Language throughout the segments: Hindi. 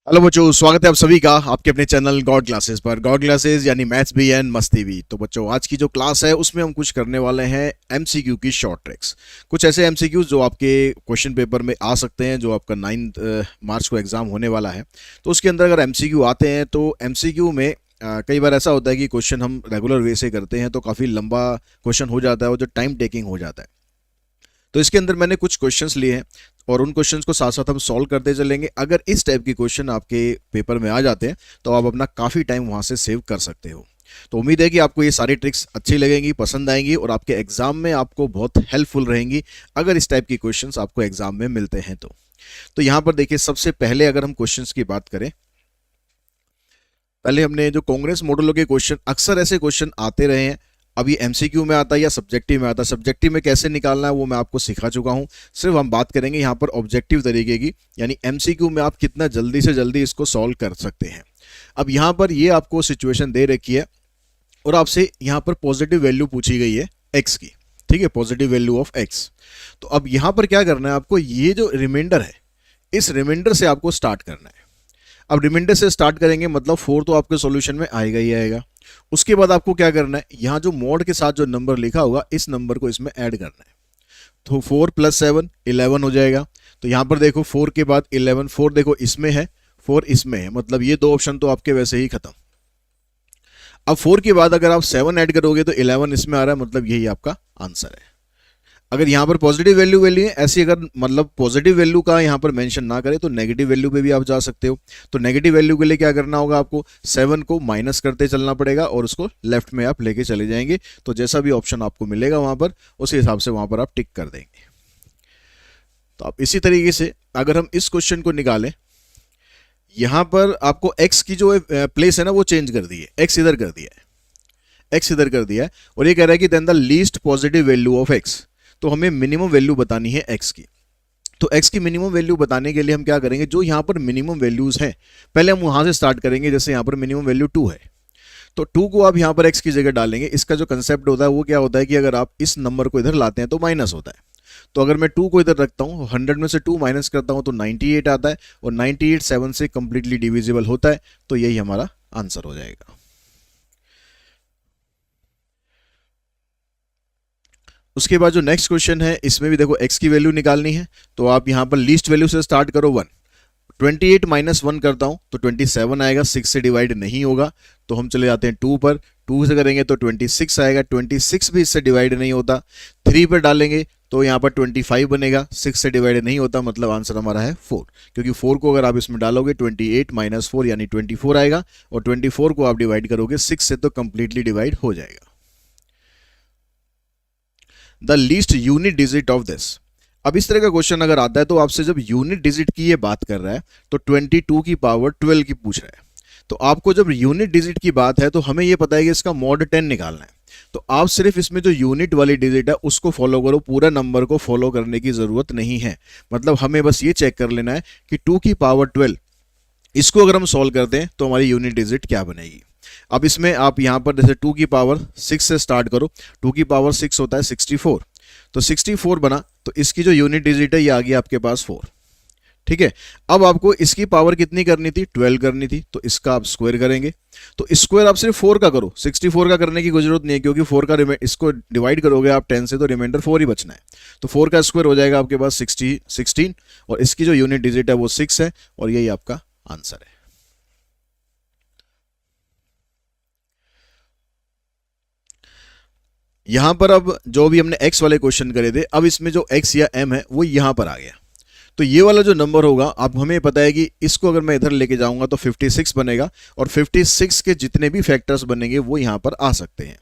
हेलो बच्चों, स्वागत है आप सभी का आपके अपने चैनल गॉड क्लासेस पर। गॉड क्लासेस यानी मैथ्स भी एंड मस्ती भी। तो बच्चों, आज की जो क्लास है उसमें हम कुछ करने वाले हैं एमसीक्यू की शॉर्ट ट्रिक्स। कुछ ऐसे एमसीक्यूज जो आपके क्वेश्चन पेपर में आ सकते हैं, जो आपका 9 मार्च को एग्जाम होने वाला है। तो उसके अंदर अगर एमसीक्यू आते हैं तो एमसीक्यू में कई बार ऐसा होता है कि क्वेश्चन हम रेगुलर वे से करते हैं तो काफ़ी लंबा क्वेश्चन हो जाता है और जो टाइम टेकिंग हो जाता है। तो इसके अंदर मैंने कुछ क्वेश्चंस लिए हैं और उन क्वेश्चंस को साथ साथ हम सॉल्व करते चलेंगे। अगर इस टाइप की क्वेश्चन आपके पेपर में आ जाते हैं तो आप अपना काफ़ी टाइम वहाँ से सेव कर सकते हो। तो उम्मीद है कि आपको ये सारी ट्रिक्स अच्छी लगेंगी, पसंद आएंगी और आपके एग्जाम में आपको बहुत हेल्पफुल रहेंगी अगर इस टाइप की क्वेश्चंस आपको एग्जाम में मिलते हैं तो यहाँ पर देखिए, सबसे पहले अगर हम क्वेश्चंस की बात करें, पहले हमने जो कांग्रेस मॉडलों के क्वेश्चन, अक्सर ऐसे क्वेश्चन आते रहे हैं। अभी एमसीक्यू में आता है या सब्जेक्टिव में आता है। सब्जेक्टिव में कैसे निकालना है वो मैं आपको सिखा चुका हूं। सिर्फ हम बात करेंगे यहाँ पर ऑब्जेक्टिव तरीके की, यानी एमसीक्यू में आप कितना जल्दी से जल्दी इसको सॉल्व कर सकते हैं। अब यहाँ पर ये आपको सिचुएशन दे रखी है और आपसे यहाँ पर पॉजिटिव वैल्यू पूछी गई है एक्स की। ठीक है, पॉजिटिव वैल्यू ऑफ एक्स। तो अब यहाँ पर क्या करना है आपको, ये जो रिमाइंडर है इस रिमाइंडर से आपको स्टार्ट करना है। अब रिमाइंडर से स्टार्ट करेंगे मतलब 4 तो आपके सॉल्यूशन में आएगा ही आएगा। उसके बाद आपको क्या करना है, यहाँ जो मॉड के साथ जो नंबर लिखा होगा इस नंबर को इसमें ऐड करना है। तो 4 + 7 11 हो जाएगा। तो यहाँ पर देखो 4 के बाद 11, 4 देखो इसमें है, 4 इसमें है, मतलब ये दो ऑप्शन तो आपके वैसे ही खत्म। अब 4 के बाद अगर आप 7 ऐड करोगे तो 11 इसमें आ रहा है, मतलब यही आपका आंसर है। अगर यहाँ पर पॉजिटिव वैल्यू वैल्यू है ऐसी, अगर मतलब पॉजिटिव वैल्यू का यहाँ पर मेंशन ना करें तो नेगेटिव वैल्यू पे भी आप जा सकते हो। तो नेगेटिव वैल्यू के लिए क्या करना होगा, आपको 7 को माइनस करते चलना पड़ेगा और उसको लेफ्ट में आप लेके चले जाएंगे। तो जैसा भी ऑप्शन आपको मिलेगा वहां पर उसी हिसाब से वहां पर आप टिक कर देंगे। तो आप इसी तरीके से अगर हम इस क्वेश्चन को निकालें, यहां पर आपको एक्स की जो प्लेस है ना वो चेंज कर दी है, एक्स इधर कर दिया है, एक्स इधर कर दिया है और ये कह रहा है कि then the least positive value of X. तो हमें मिनिमम वैल्यू बतानी है एक्स की। तो एक्स की मिनिमम वैल्यू बताने के लिए हम क्या करेंगे, जो यहाँ पर मिनिमम वैल्यूज हैं पहले हम वहां से स्टार्ट करेंगे। जैसे यहाँ पर मिनिमम वैल्यू 2 है तो 2 को आप यहाँ पर एक्स की जगह डालेंगे। इसका जो कंसेप्ट होता है वो क्या होता है कि अगर आप इस नंबर को इधर लाते हैं तो माइनस होता है। तो अगर मैं 2 को इधर रखता हूँ, 100 में से 2 माइनस करता हूँ तो 98 आता है और 98 7 से कंप्लीटली डिविजिबल होता है। तो यही हमारा आंसर हो जाएगा। उसके बाद जो नेक्स्ट क्वेश्चन है इसमें भी देखो एक्स की वैल्यू निकालनी है। तो आप यहां पर लीस्ट वैल्यू से स्टार्ट करो 1। 28 - 1 करता हूं तो 27 आएगा, 6 से डिवाइड नहीं होगा तो हम चले जाते हैं 2 पर। 2 से करेंगे तो 26 आएगा, 26 भी इससे डिवाइड नहीं होता। 3 पर डालेंगे तो यहाँ पर 25 बनेगा, 6 से डिवाइड नहीं होता, मतलब आंसर हमारा है 4। क्योंकि 4 को अगर आप इसमें डालोगे 28 - 4 यानी 24 आएगा और 24 को आप डिवाइड करोगे 6 से तो कंप्लीटली डिवाइड हो जाएगा। The least unit digit of this. अब इस तरह का क्वेश्चन अगर आता है तो आपसे जब यूनिट डिजिट की ये बात कर रहा है तो 22 की पावर 12 की पूछ रहा है। तो आपको जब यूनिट डिजिट की बात है तो हमें ये पता है कि इसका मॉड 10 निकालना है। तो आप सिर्फ इसमें जो यूनिट वाली डिजिट है उसको फॉलो करो, पूरा नंबर को फॉलो करने की जरूरत नहीं है। मतलब हमें बस ये चेक कर लेना है कि 2 की पावर 12 इसको अगर हम सॉल्व करते हैं तो हमारी यूनिट डिजिट क्या बनेगी। अब इसमें आप यहां पर जैसे 2 की पावर 6 से स्टार्ट करो, 2 की पावर 6 होता है 64। तो 64 बना तो इसकी जो यूनिट डिजिट है ये आ गया आपके पास 4। ठीक है, अब आपको इसकी पावर कितनी करनी थी, 12 करनी थी। तो इसका आप स्क्वायर करेंगे। तो स्क्वायर आप सिर्फ 4 का करो, 64 का करने की कोई जरूरत नहीं है क्योंकि 4 का इसको डिवाइड करोगे आप 10 से तो रिमाइंडर 4 ही बचना है। तो 4 का स्क्वायर हो जाएगा आपके पास 16 और इसकी जो यूनिट डिजिट है वो 6 है और यही आपका आंसर है। यहां पर अब जो भी हमने x वाले क्वेश्चन करे थे, अब इसमें जो x या m है वो यहां पर आ गया। तो ये वाला जो नंबर होगा, अब हमें पता है कि इसको अगर मैं इधर लेके जाऊंगा तो 56 बनेगा और 56 के जितने भी फैक्टर्स बनेंगे वो यहां पर आ सकते हैं।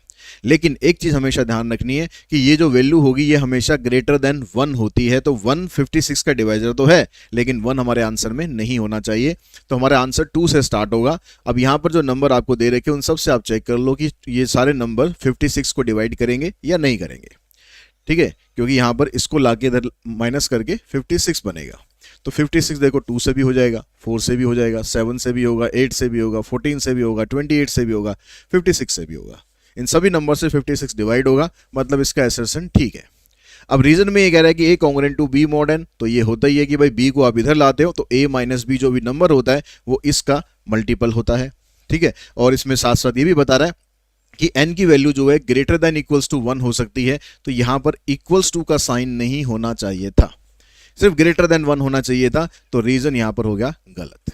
लेकिन एक चीज हमेशा ध्यान रखनी है कि ये जो वैल्यू होगी ये हमेशा ग्रेटर देन 1 होती है। तो 1 56 का डिवाइजर तो है लेकिन 1 हमारे आंसर में नहीं होना चाहिए। तो हमारा आंसर 2 से स्टार्ट होगा। अब यहां पर जो नंबर आपको दे रखे उन सब से आप चेक कर लो कि ये सारे नंबर 56 को डिवाइड करेंगे या नहीं करेंगे। ठीक है, क्योंकि यहां पर इसको लाके इधर माइनस करके 56 बनेगा। तो 56 देखो 2 से भी हो जाएगा, 4 से भी हो जाएगा, 7 से भी होगा, 8 से भी होगा, 14 से भी होगा, 28 से भी होगा, 56 से भी होगा। इन सभी नंबर से 56 डिवाइड होगा, मतलब इसका एसर्शन ठीक है। अब रीजन में ये कह रहा है कि A congruent to B mod N, तो ये होता ही है कि भाई बी को आप इधर लाते हो तो ए माइनस बी जो भी नंबर होता है वो इसका मल्टीपल होता है, ठीक है। और इसमें साथ साथ ये भी बता रहा है कि n की वैल्यू जो है ग्रेटर देन इक्वल्स टू 1 हो सकती है, तो यहां पर इक्वल्स टू का साइन नहीं होना चाहिए था, सिर्फ ग्रेटर देन 1 होना चाहिए था, तो रीजन यहां पर हो गया गलत।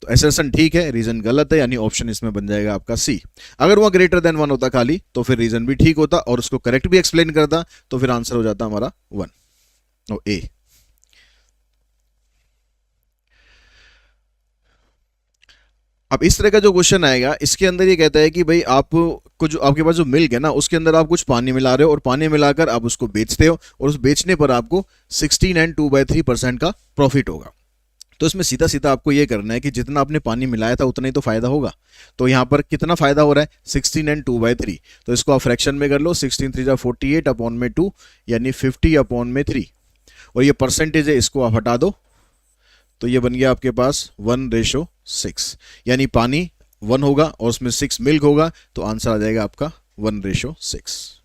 तो एसर्शन ठीक है, रीजन गलत है, यानी ऑप्शन इसमें बन जाएगा आपका सी। अगर वह ग्रेटर देन 1 होता खाली तो फिर रीजन भी ठीक होता और उसको करेक्ट भी एक्सप्लेन करता, तो फिर आंसर हो जाता हमारा 1 और ए। अब इस तरह का जो क्वेश्चन आएगा इसके अंदर ये कहता है कि भाई आप को जो आपके पास जो मिल्क है ना उसके अंदर आप कुछ पानी मिला रहे हो और पानी मिलाकर आप उसको बेचते हो और उस बेचने पर आपको 16 एंड 2/3% का प्रॉफिट होगा। तो इसमें सीधा सीधा आपको ये करना है कि जितना आपने पानी मिलाया था उतना ही तो फायदा होगा। तो यहाँ पर कितना फायदा हो रहा है 16 एंड 2/3, तो इसको आप फ्रैक्शन में कर लो, 16 3 48 अपॉन में 2 यानी 50 अपॉन में 3, और ये परसेंटेज है इसको आप हटा दो, तो ये बन गया आपके पास 1:6, यानी पानी 1 होगा और उसमें 6 मिल्क होगा, तो आंसर आ जाएगा आपका 1:6।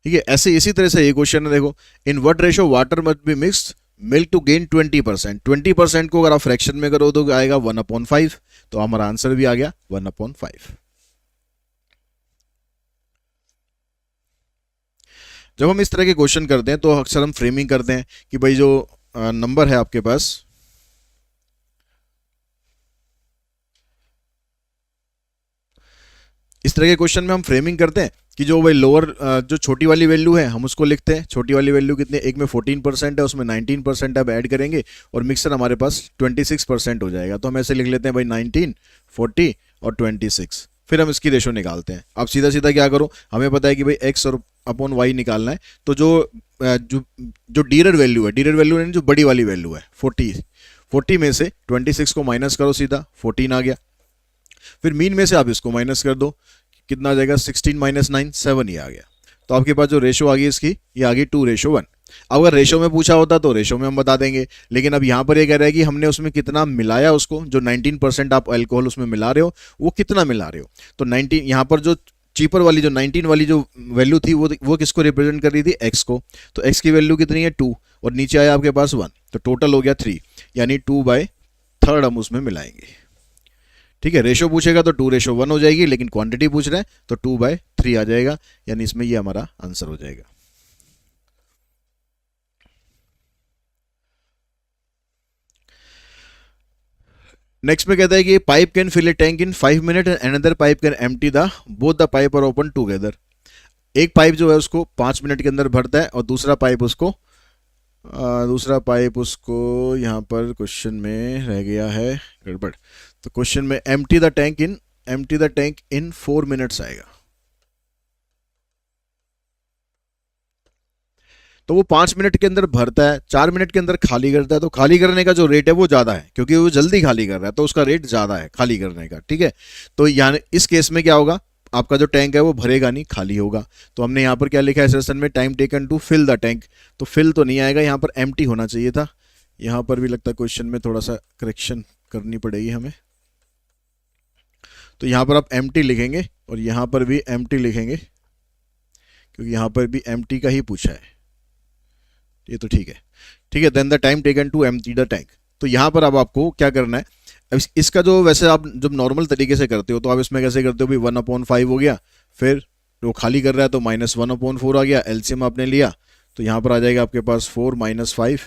ठीक है, ऐसे इसी तरह से ये क्वेश्चन है, देखो in what ratio water must be mixed milk to gain 20%। 20% को अगर आप फ्रैक्शन में करो तो आएगा 1/5, तो हमारा आंसर भी आ गया 1/5। जब हम इस तरह के क्वेश्चन करते हैं तो अक्सर हम फ्रेमिंग करते हैं कि भाई जो नंबर है आपके पास, इस तरह के क्वेश्चन में हम फ्रेमिंग करते हैं कि जो भाई लोअर जो छोटी वाली वैल्यू है हम उसको लिखते हैं। छोटी वाली वैल्यू कितनी, एक में 14% है उसमें 19% अब ऐड करेंगे और मिक्सर हमारे पास 26% हो जाएगा, तो हम ऐसे लिख लेते हैं भाई 19, 40 और 26। फिर हम इसकी रेशो निकालते हैं। अब सीधा सीधा क्या करो, हमें पता है कि भाई x और अपॉन वाई निकालना है, तो जो डीरर वैल्यू है, डीरर वैल्यू यानी जो बड़ी वाली वैल्यू है 40 में से 26 को माइनस करो, सीधा 14 आ गया। फिर मीन में से आप इसको माइनस कर दो, कितना आ जाएगा 16 - 9 7 ही आ गया। तो आपके पास जो रेशो आ गई इसकी, ये आ गई 2:1। अगर रेशो में पूछा होता तो रेशो में हम बता देंगे, लेकिन अब यहाँ पर ये कह रहा है कि हमने उसमें कितना मिलाया, उसको जो 19% आप अल्कोहल उसमें मिला रहे हो वो कितना मिला रहे हो। तो 19 यहाँ पर जो चीपर वाली जो 19 वाली जो वैल्यू थी वो किसको रिप्रेजेंट कर रही थी, एक्स को। तो एक्स की वैल्यू कितनी है 2 और नीचे आया आपके पास 1, तो टोटल हो गया 3, यानी 2/3 हम उसमें मिलाएंगे। ठीक है, रेशो पूछेगा तो 2:1 हो जाएगी, लेकिन क्वांटिटी पूछ रहे हैं तो 2/3 आ जाएगा, यानी इसमें ये हमारा आंसर हो जाएगा। नेक्स्ट में कहता है कि pipe can fill a tank in 5 minute and another pipe can empty the both the pipe are open together. एक पाइप जो है उसको 5 मिनट के अंदर भरता है और दूसरा पाइप उसको यहाँ पर क्वेश्चन में रह गया है गड़बड़, तो क्वेश्चन में empty the tank in 4 minutes आएगा। तो वो 5 मिनट के अंदर भरता है, 4 मिनट के अंदर खाली करता है, तो खाली करने का जो रेट है वो ज़्यादा है क्योंकि वो जल्दी खाली कर रहा है, तो उसका रेट ज़्यादा है खाली करने का। ठीक है, तो यानी इस केस में क्या होगा, आपका जो टैंक है वो भरेगा नहीं, खाली होगा। तो हमने यहाँ पर क्या लिखा है सेशन में, time taken to fill the tank, तो फिल तो नहीं आएगा, यहाँ पर एम्प्टी होना चाहिए था। यहाँ पर भी लगता है क्वेश्चन में थोड़ा सा करेक्शन करनी पड़ेगी हमें, तो यहाँ पर आप एम्प्टी लिखेंगे और यहाँ पर भी एम्प्टी लिखेंगे क्योंकि यहाँ पर भी एम्प्टी का ही पूछा है, ये तो ठीक है। Then the time taken to empty the tank, तो यहाँ पर अब आपको क्या करना है, इसका जो वैसे आप जब नॉर्मल तरीके से करते हो तो आप इसमें कैसे करते हो भाई 1/5 हो गया, फिर वो खाली कर रहा है तो -1/4 आ गया, एलसीएम आपने लिया तो यहाँ पर आ जाएगा आपके पास 4 - 5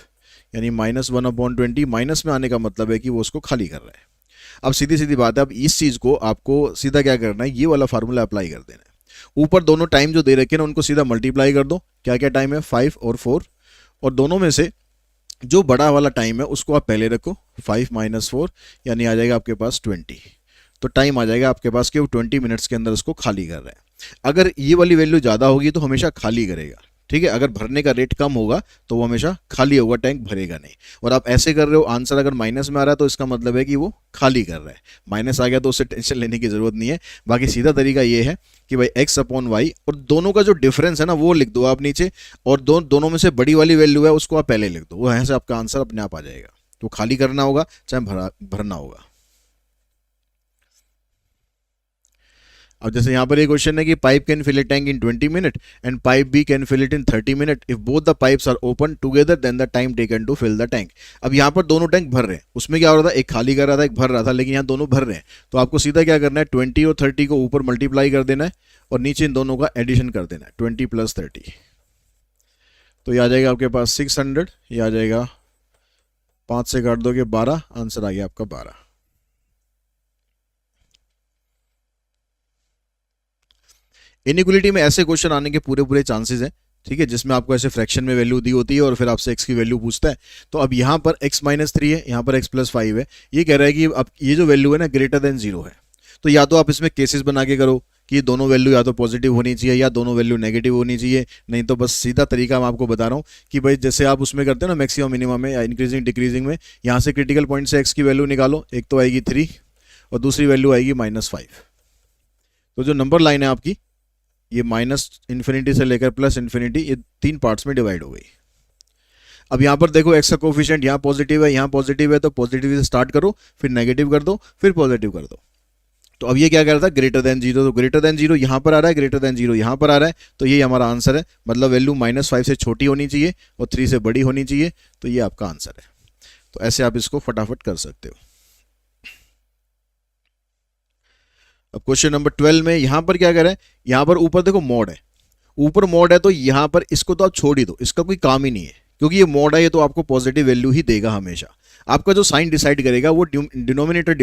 यानी -1/20। माइनस में आने का मतलब है कि वो उसको खाली कर रहा है। अब सीधी सीधी बात है, अब इस चीज़ को आपको सीधा क्या करना है, ये वाला फार्मूला अप्लाई कर देना है। ऊपर दोनों टाइम जो दे रखे हैं ना उनको सीधा मल्टीप्लाई कर दो, क्या क्या टाइम है 5 और 4, और दोनों में से जो बड़ा वाला टाइम है उसको आप पहले रखो, 5 - 4 यानी आ जाएगा आपके पास 20, तो टाइम आ जाएगा आपके पास कि वो 20 मिनट्स के अंदर उसको खाली कर रहा है। अगर ये वाली वैल्यू ज़्यादा होगी तो हमेशा खाली करेगा, ठीक है। अगर भरने का रेट कम होगा तो वो हमेशा खाली होगा, टैंक भरेगा नहीं। और आप ऐसे कर रहे हो, आंसर अगर माइनस में आ रहा है तो इसका मतलब है कि वो खाली कर रहा है, माइनस आ गया तो उससे टेंशन लेने की जरूरत नहीं है। बाकी सीधा तरीका ये है कि भाई x/y और दोनों का जो डिफरेंस है ना वो लिख दो आप नीचे, और दोनों में से बड़ी वाली वैल्यू है उसको आप पहले लिख दो, वो ऐसे आपका आंसर अपने आप आ जाएगा। तो खाली करना होगा चाहे भरना होगा। अब जैसे यहाँ पर ये क्वेश्चन है कि pipe can fill a tank in 20 minute and pipe B can fill it in 30 minute, if both the pipes are open together then the time taken to fill the tank. अब यहाँ पर दोनों टैंक भर रहे हैं, उसमें क्या हो रहा था, एक खाली कर रहा था एक भर रहा था, लेकिन यहाँ दोनों भर रहे हैं, तो आपको सीधा क्या करना है, 20 और 30 को ऊपर मल्टीप्लाई कर देना है और नीचे इन दोनों का एडिशन कर देना है, 20 + 30, तो ये आ जाएगा आपके पास 600, ये आ जाएगा 5 से काट दोगे 12, आंसर आ गया आपका 12। इनइक्वलिटी में ऐसे क्वेश्चन आने के पूरे पूरे चांसेस हैं, ठीक है, जिसमें आपको ऐसे फ्रैक्शन में वैल्यू दी होती है और फिर आपसे x की वैल्यू पूछता है। तो अब यहाँ पर x - 3 है, यहाँ पर x + 5 है, ये कह रहा है कि अब ये जो वैल्यू है ना ग्रेटर देन 0 है, तो या तो आप इसमें केसेस बना के करो कि ये दोनों वैल्यू या तो पॉजिटिव होनी चाहिए या दोनों वैल्यू नेगेटिव होनी चाहिए, नहीं तो बस सीधा तरीका मैं आपको बता रहा हूँ कि भाई जैसे आप उसमें करते हो ना मैक्सिमम मिनिमम में या इंक्रीजिंग डिक्रीजिंग में, यहाँ से क्रिटिकल पॉइंट से x की वैल्यू निकालो, एक तो आएगी 3 और दूसरी वैल्यू आएगी -5, तो जो नंबर लाइन है आपकी ये -∞ से लेकर +∞, ये 3 पार्ट्स में डिवाइड हो गई। अब यहाँ पर देखो x का कोफिशिएंट यहाँ पॉजिटिव है यहाँ पॉजिटिव है, तो पॉजिटिव से स्टार्ट करो, फिर नेगेटिव कर दो, फिर पॉजिटिव कर दो। तो अब ये क्या कह रहा था, ग्रेटर देन 0, तो ग्रेटर देन 0 यहाँ पर आ रहा है, ग्रेटर देन 0 यहाँ पर आ रहा है, तो ये हमारा आंसर है, मतलब वैल्यू -5 से छोटी होनी चाहिए और 3 से बड़ी होनी चाहिए, तो ये आपका आंसर है। तो ऐसे आप इसको फटाफट कर सकते हो। अब क्वेश्चन नंबर 12 में यहाँ पर क्या कह रहा है, यहाँ पर ऊपर देखो मॉड है, ऊपर मॉड है, तो यहाँ पर इसको तो आप छोड़ ही दो, इसका कोई काम ही नहीं है, क्योंकि ये मॉड है, ये तो आपको पॉजिटिव वैल्यू ही देगा हमेशा। आपका जो साइन डिसाइड करेगा वो डिनोमिनेटर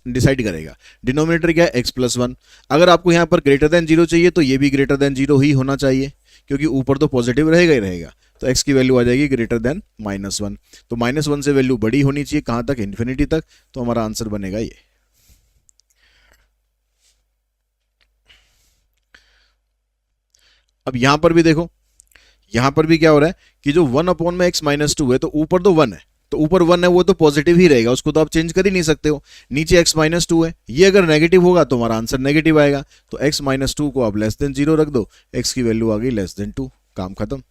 डिसाइड करेगा। डिनोमिनेटर क्या है, x + 1। अगर आपको यहाँ पर ग्रेटर देन 0 चाहिए तो ये भी ग्रेटर देन 0 ही होना चाहिए, क्योंकि ऊपर तो पॉजिटिव रहेगा ही रहेगा, तो x की वैल्यू आ जाएगी ग्रेटर देन -1, तो -1 से वैल्यू बड़ी होनी चाहिए, कहाँ तक, इन्फिनिटी तक, तो हमारा आंसर बनेगा ये। अब यहां पर भी देखो, यहां पर भी क्या हो रहा है कि जो 1/x - 2 है, तो ऊपर तो 1 है, तो ऊपर 1 है वो तो पॉजिटिव ही रहेगा, उसको तो आप चेंज कर ही नहीं सकते हो। नीचे x - 2 है, ये अगर नेगेटिव होगा तो हमारा आंसर नेगेटिव आएगा, तो x - 2 को आप <0 रख दो, x की वैल्यू आ गई <2, काम खत्म।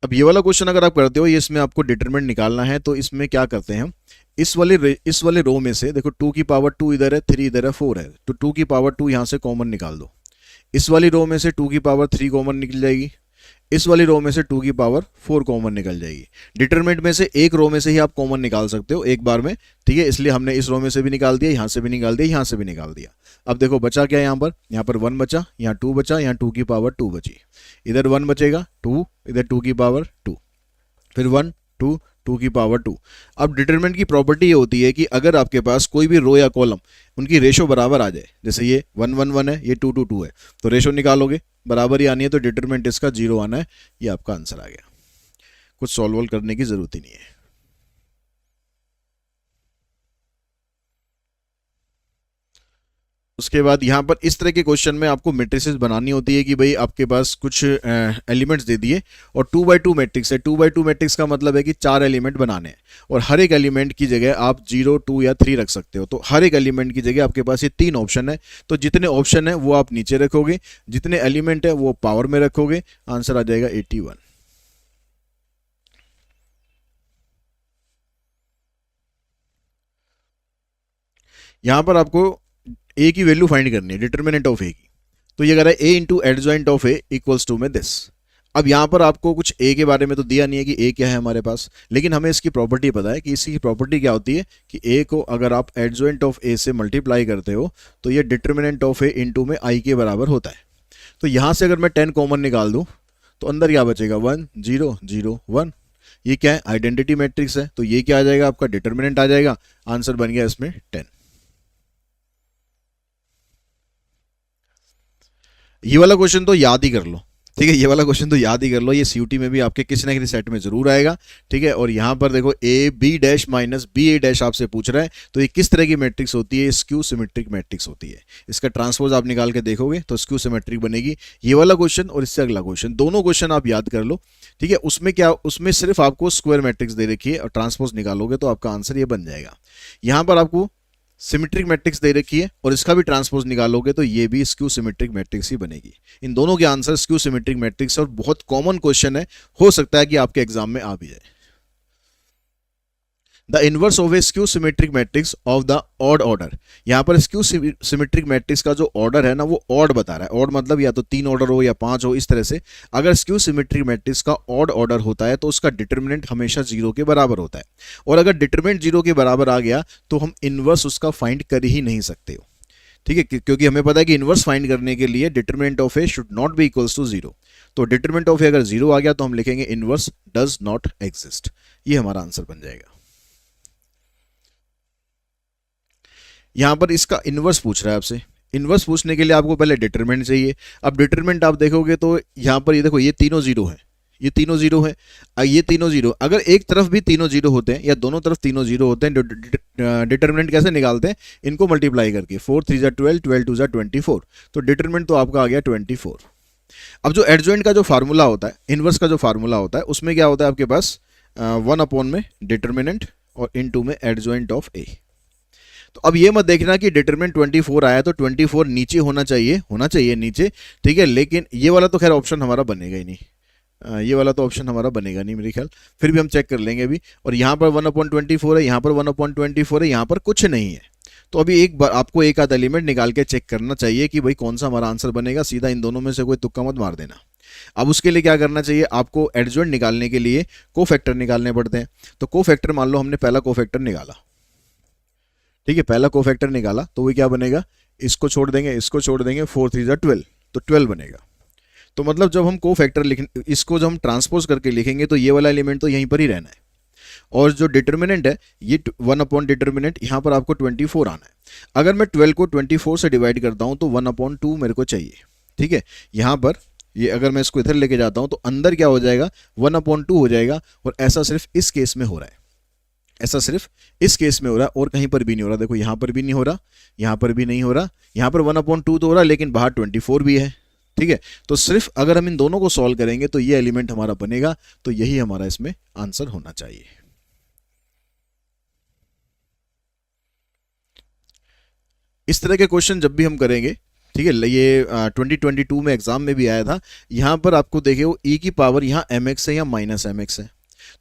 अब ये वाला क्वेश्चन अगर आप करते हो, ये इसमें आपको डिटरमिनेंट निकालना है, तो इसमें क्या करते हैं हम, इस वाले रो में से देखो 2 की पावर 2 इधर है, 3 इधर है, 4 है, तो 2 की पावर 2 यहां से कॉमन निकाल दो। इस वाली रो में से 2 की पावर 3 कॉमन निकल जाएगी, इस वाली रो में से 2 की पावर 4 कॉमन निकल जाएगी। डिटरमिनेंट में से एक रो में से ही आप कॉमन निकाल सकते हो एक बार में, ठीक है, इसलिए हमने इस रो में से भी निकाल दिया, यहां से भी निकाल दिया, यहां से भी निकाल दिया। अब देखो बचा क्या, यहाँ पर 1 बचा, यहाँ 2 बचा, यहाँ 2 की पावर 2 बची, इधर 1 बचेगा, 2 इधर 2 की पावर 2, फिर 1 2 2 की पावर 2। अब डिटरमिनेंट की प्रॉपर्टी ये होती है कि अगर आपके पास कोई भी रो या कॉलम उनकी रेशो बराबर आ जाए, जैसे ये 1 1 1 है, ये 2 2 2 है, तो रेशो निकालोगे बराबर ही आनी है, तो डिटरमिनेंट इसका 0 आना है, ये आपका आंसर आ गया, कुछ सॉल्व करने की जरूरत ही नहीं है। उसके बाद यहाँ पर इस तरह के क्वेश्चन में आपको मैट्रिसेस बनानी होती है कि भाई आपके पास कुछ एलिमेंट्स दे दिए और 2x2 मैट्रिक्स है। 2x2 मैट्रिक्स का मतलब है कि 4 एलिमेंट बनाने हैं और हर एक एलिमेंट की जगह आप 0 2 या 3 रख सकते हो। तो हर एक एलिमेंट की जगह आपके पास ये 3 ऑप्शन है, तो जितने ऑप्शन है वो आप नीचे रखोगे, जितने एलिमेंट है वो पावर में रखोगे, आंसर आ जाएगा 81। यहां पर आपको ए की वैल्यू फाइंड करनी है, डिटरमिनेंट ऑफ ए की, तो ये कह रहा है A into adjoint of A equals to में दिस। अब यहाँ पर आपको कुछ ए के बारे में तो दिया नहीं है कि ए क्या है हमारे पास, लेकिन हमें इसकी प्रॉपर्टी पता है कि इसकी प्रॉपर्टी क्या होती है कि ए को अगर आप एडजॉइंट ऑफ ए से मल्टीप्लाई करते हो तो ये डिटरमिनेंट ऑफ ए इंटू में आई के बराबर होता है। तो यहाँ से अगर मैं 10 कॉमन निकाल दूँ तो अंदर क्या बचेगा, 1 0 0 1, ये क्या है, आइडेंटिटी मैट्रिक्स है, तो ये क्या आ जाएगा, आपका डिटरमिनेंट आ जाएगा, आंसर बन गया इसमें 10। ये वाला क्वेश्चन तो याद ही कर लो, ठीक है, ये वाला क्वेश्चन तो याद ही कर लो, ये सीयूटी में भी आपके किसी ना किसी सेट में जरूर आएगा, ठीक है। और यहाँ पर देखो A B dash minus B A dash आपसे पूछ रहा है, तो ये किस तरह की मैट्रिक्स होती है, स्क्यू सिमेट्रिक मैट्रिक्स होती है। इसका ट्रांसपोज आप निकाल के देखोगे तो स्क्यू सिमेट्रिक बनेगी। ये वाला क्वेश्चन और इससे अगला क्वेश्चन, दोनों क्वेश्चन आप याद कर लो, ठीक है। उसमें क्या, उसमें सिर्फ आपको स्क्वायर मैट्रिक्स दे रखी है और ट्रांसपोज निकालोगे तो आपका आंसर ये बन जाएगा। यहाँ पर आपको सिमेट्रिक मैट्रिक्स दे रखी है और इसका भी ट्रांसपोज निकालोगे तो ये भी स्क्यू सिमेट्रिक मैट्रिक्स ही बनेगी। इन दोनों के आंसर स्क्यू सिमेट्रिक मैट्रिक्स और बहुत कॉमन क्वेश्चन है, हो सकता है कि आपके एग्जाम में आ भी जाए। The inverse of A skew symmetric matrix of the odd order. यहाँ पर स्क्यू सिमेट्रिक मैट्रिक्स का जो ऑर्डर है ना वो ऑड बता रहा है। ऑड मतलब या तो 3 ऑर्डर हो या 5 हो, इस तरह से। अगर स्क्यू सिमेट्रिक मैट्रिक्स का ऑड ऑर्डर होता है तो उसका डिटर्मिनेंट हमेशा 0 के बराबर होता है, और अगर डिटर्मिनेंट 0 के बराबर आ गया तो हम इनवर्स उसका फाइंड कर ही नहीं सकते हो। ठीक है, क्योंकि हमें पता है कि इनवर्स फाइंड करने के लिए determinant of A should not be equals to 0। तो डिटरमिनेंट ऑफ ए अगर 0 आ गया तो हम लिखेंगे इनवर्स डज नॉट एग्जिस्ट। ये हमारा आंसर बन जाएगा। यहां पर इसका इनवर्स पूछ रहा है आपसे। इनवर्स पूछने के लिए आपको पहले डिटरमिनेंट चाहिए। अब डिटरमिनेंट आप देखोगे तो यहां पर ये देखो, ये तीनों जीरो है, ये तीनों जीरो है, ये तीनों जीरो। अगर एक तरफ भी तीनों जीरो होते हैं या दोनों तरफ तीनों जीरो होते हैं, डिटरमिनेंट कैसे निकालते हैं? इनको मल्टीप्लाई करके। 4 3 12, 12 2 24। तो डिटरमिनेंट तो आपका आ गया 24। अब जो एडजॉइंट का जो फार्मूला होता है, इनवर्स का जो फार्मूला होता है, उसमें क्या होता है आपके पास? 1 में डिटरमिनेंट और इनटू में एडजॉइंट ऑफ ए। तो अब ये मत देखना कि डिटरमिनेंट 24 आया तो 24 नीचे होना चाहिए नीचे, ठीक है। लेकिन ये वाला तो खैर ऑप्शन हमारा बनेगा ही नहीं, ये वाला तो ऑप्शन हमारा बनेगा नहीं मेरे ख्याल। फिर भी हम चेक कर लेंगे अभी। और यहाँ पर 1/24 है, यहाँ पर 1/24 है, यहाँ पर कुछ नहीं है। तो अभी एक बार आपको एक आध एलिमेंट निकाल के चेक करना चाहिए कि भाई कौन सा हमारा आंसर बनेगा। सीधा इन दोनों में से कोई तुक्का मत मार देना। अब उसके लिए क्या करना चाहिए आपको? एडजॉइंट निकालने के लिए कोफैक्टर निकालने पड़ते हैं। तो कोफैक्टर मान लो हमने पहला कोफैक्टर निकाला, ठीक है, पहला कोफैक्टर निकाला तो वो क्या बनेगा? इसको छोड़ देंगे, इसको छोड़ देंगे, 4 3 12, तो 12 बनेगा। तो मतलब जब हम कोफैक्टर इसको जब हम ट्रांसपोज करके लिखेंगे तो ये वाला एलिमेंट तो यहीं पर ही रहना है। और जो डिटर्मिनेंट है ये 1 डिटर्मिनेंट, यहाँ पर आपको 24 आना है। अगर मैं 12 को 24 से डिवाइड करता हूँ तो 1/2 मेरे को चाहिए, ठीक है। यहाँ पर ये अगर मैं इसको इधर लेके जाता हूँ तो अंदर क्या हो जाएगा? 1/2 हो जाएगा। और ऐसा सिर्फ इस केस में हो रहा है, ऐसा सिर्फ इस केस में हो रहा है, और कहीं पर भी नहीं हो रहा। देखो यहाँ पर भी नहीं हो रहा, यहाँ पर भी नहीं हो रहा, यहाँ पर 1/2 तो हो रहा है लेकिन बाहर 24 भी है, ठीक है। तो सिर्फ अगर हम इन दोनों को सॉल्व करेंगे तो ये एलिमेंट हमारा बनेगा। तो यही हमारा इसमें आंसर होना चाहिए। इस तरह के क्वेश्चन जब भी हम करेंगे, ठीक है, ये 2022 में एग्जाम में भी आया था। यहां पर आपको देखे वो e की पावर यहाँ mx है या -mx है।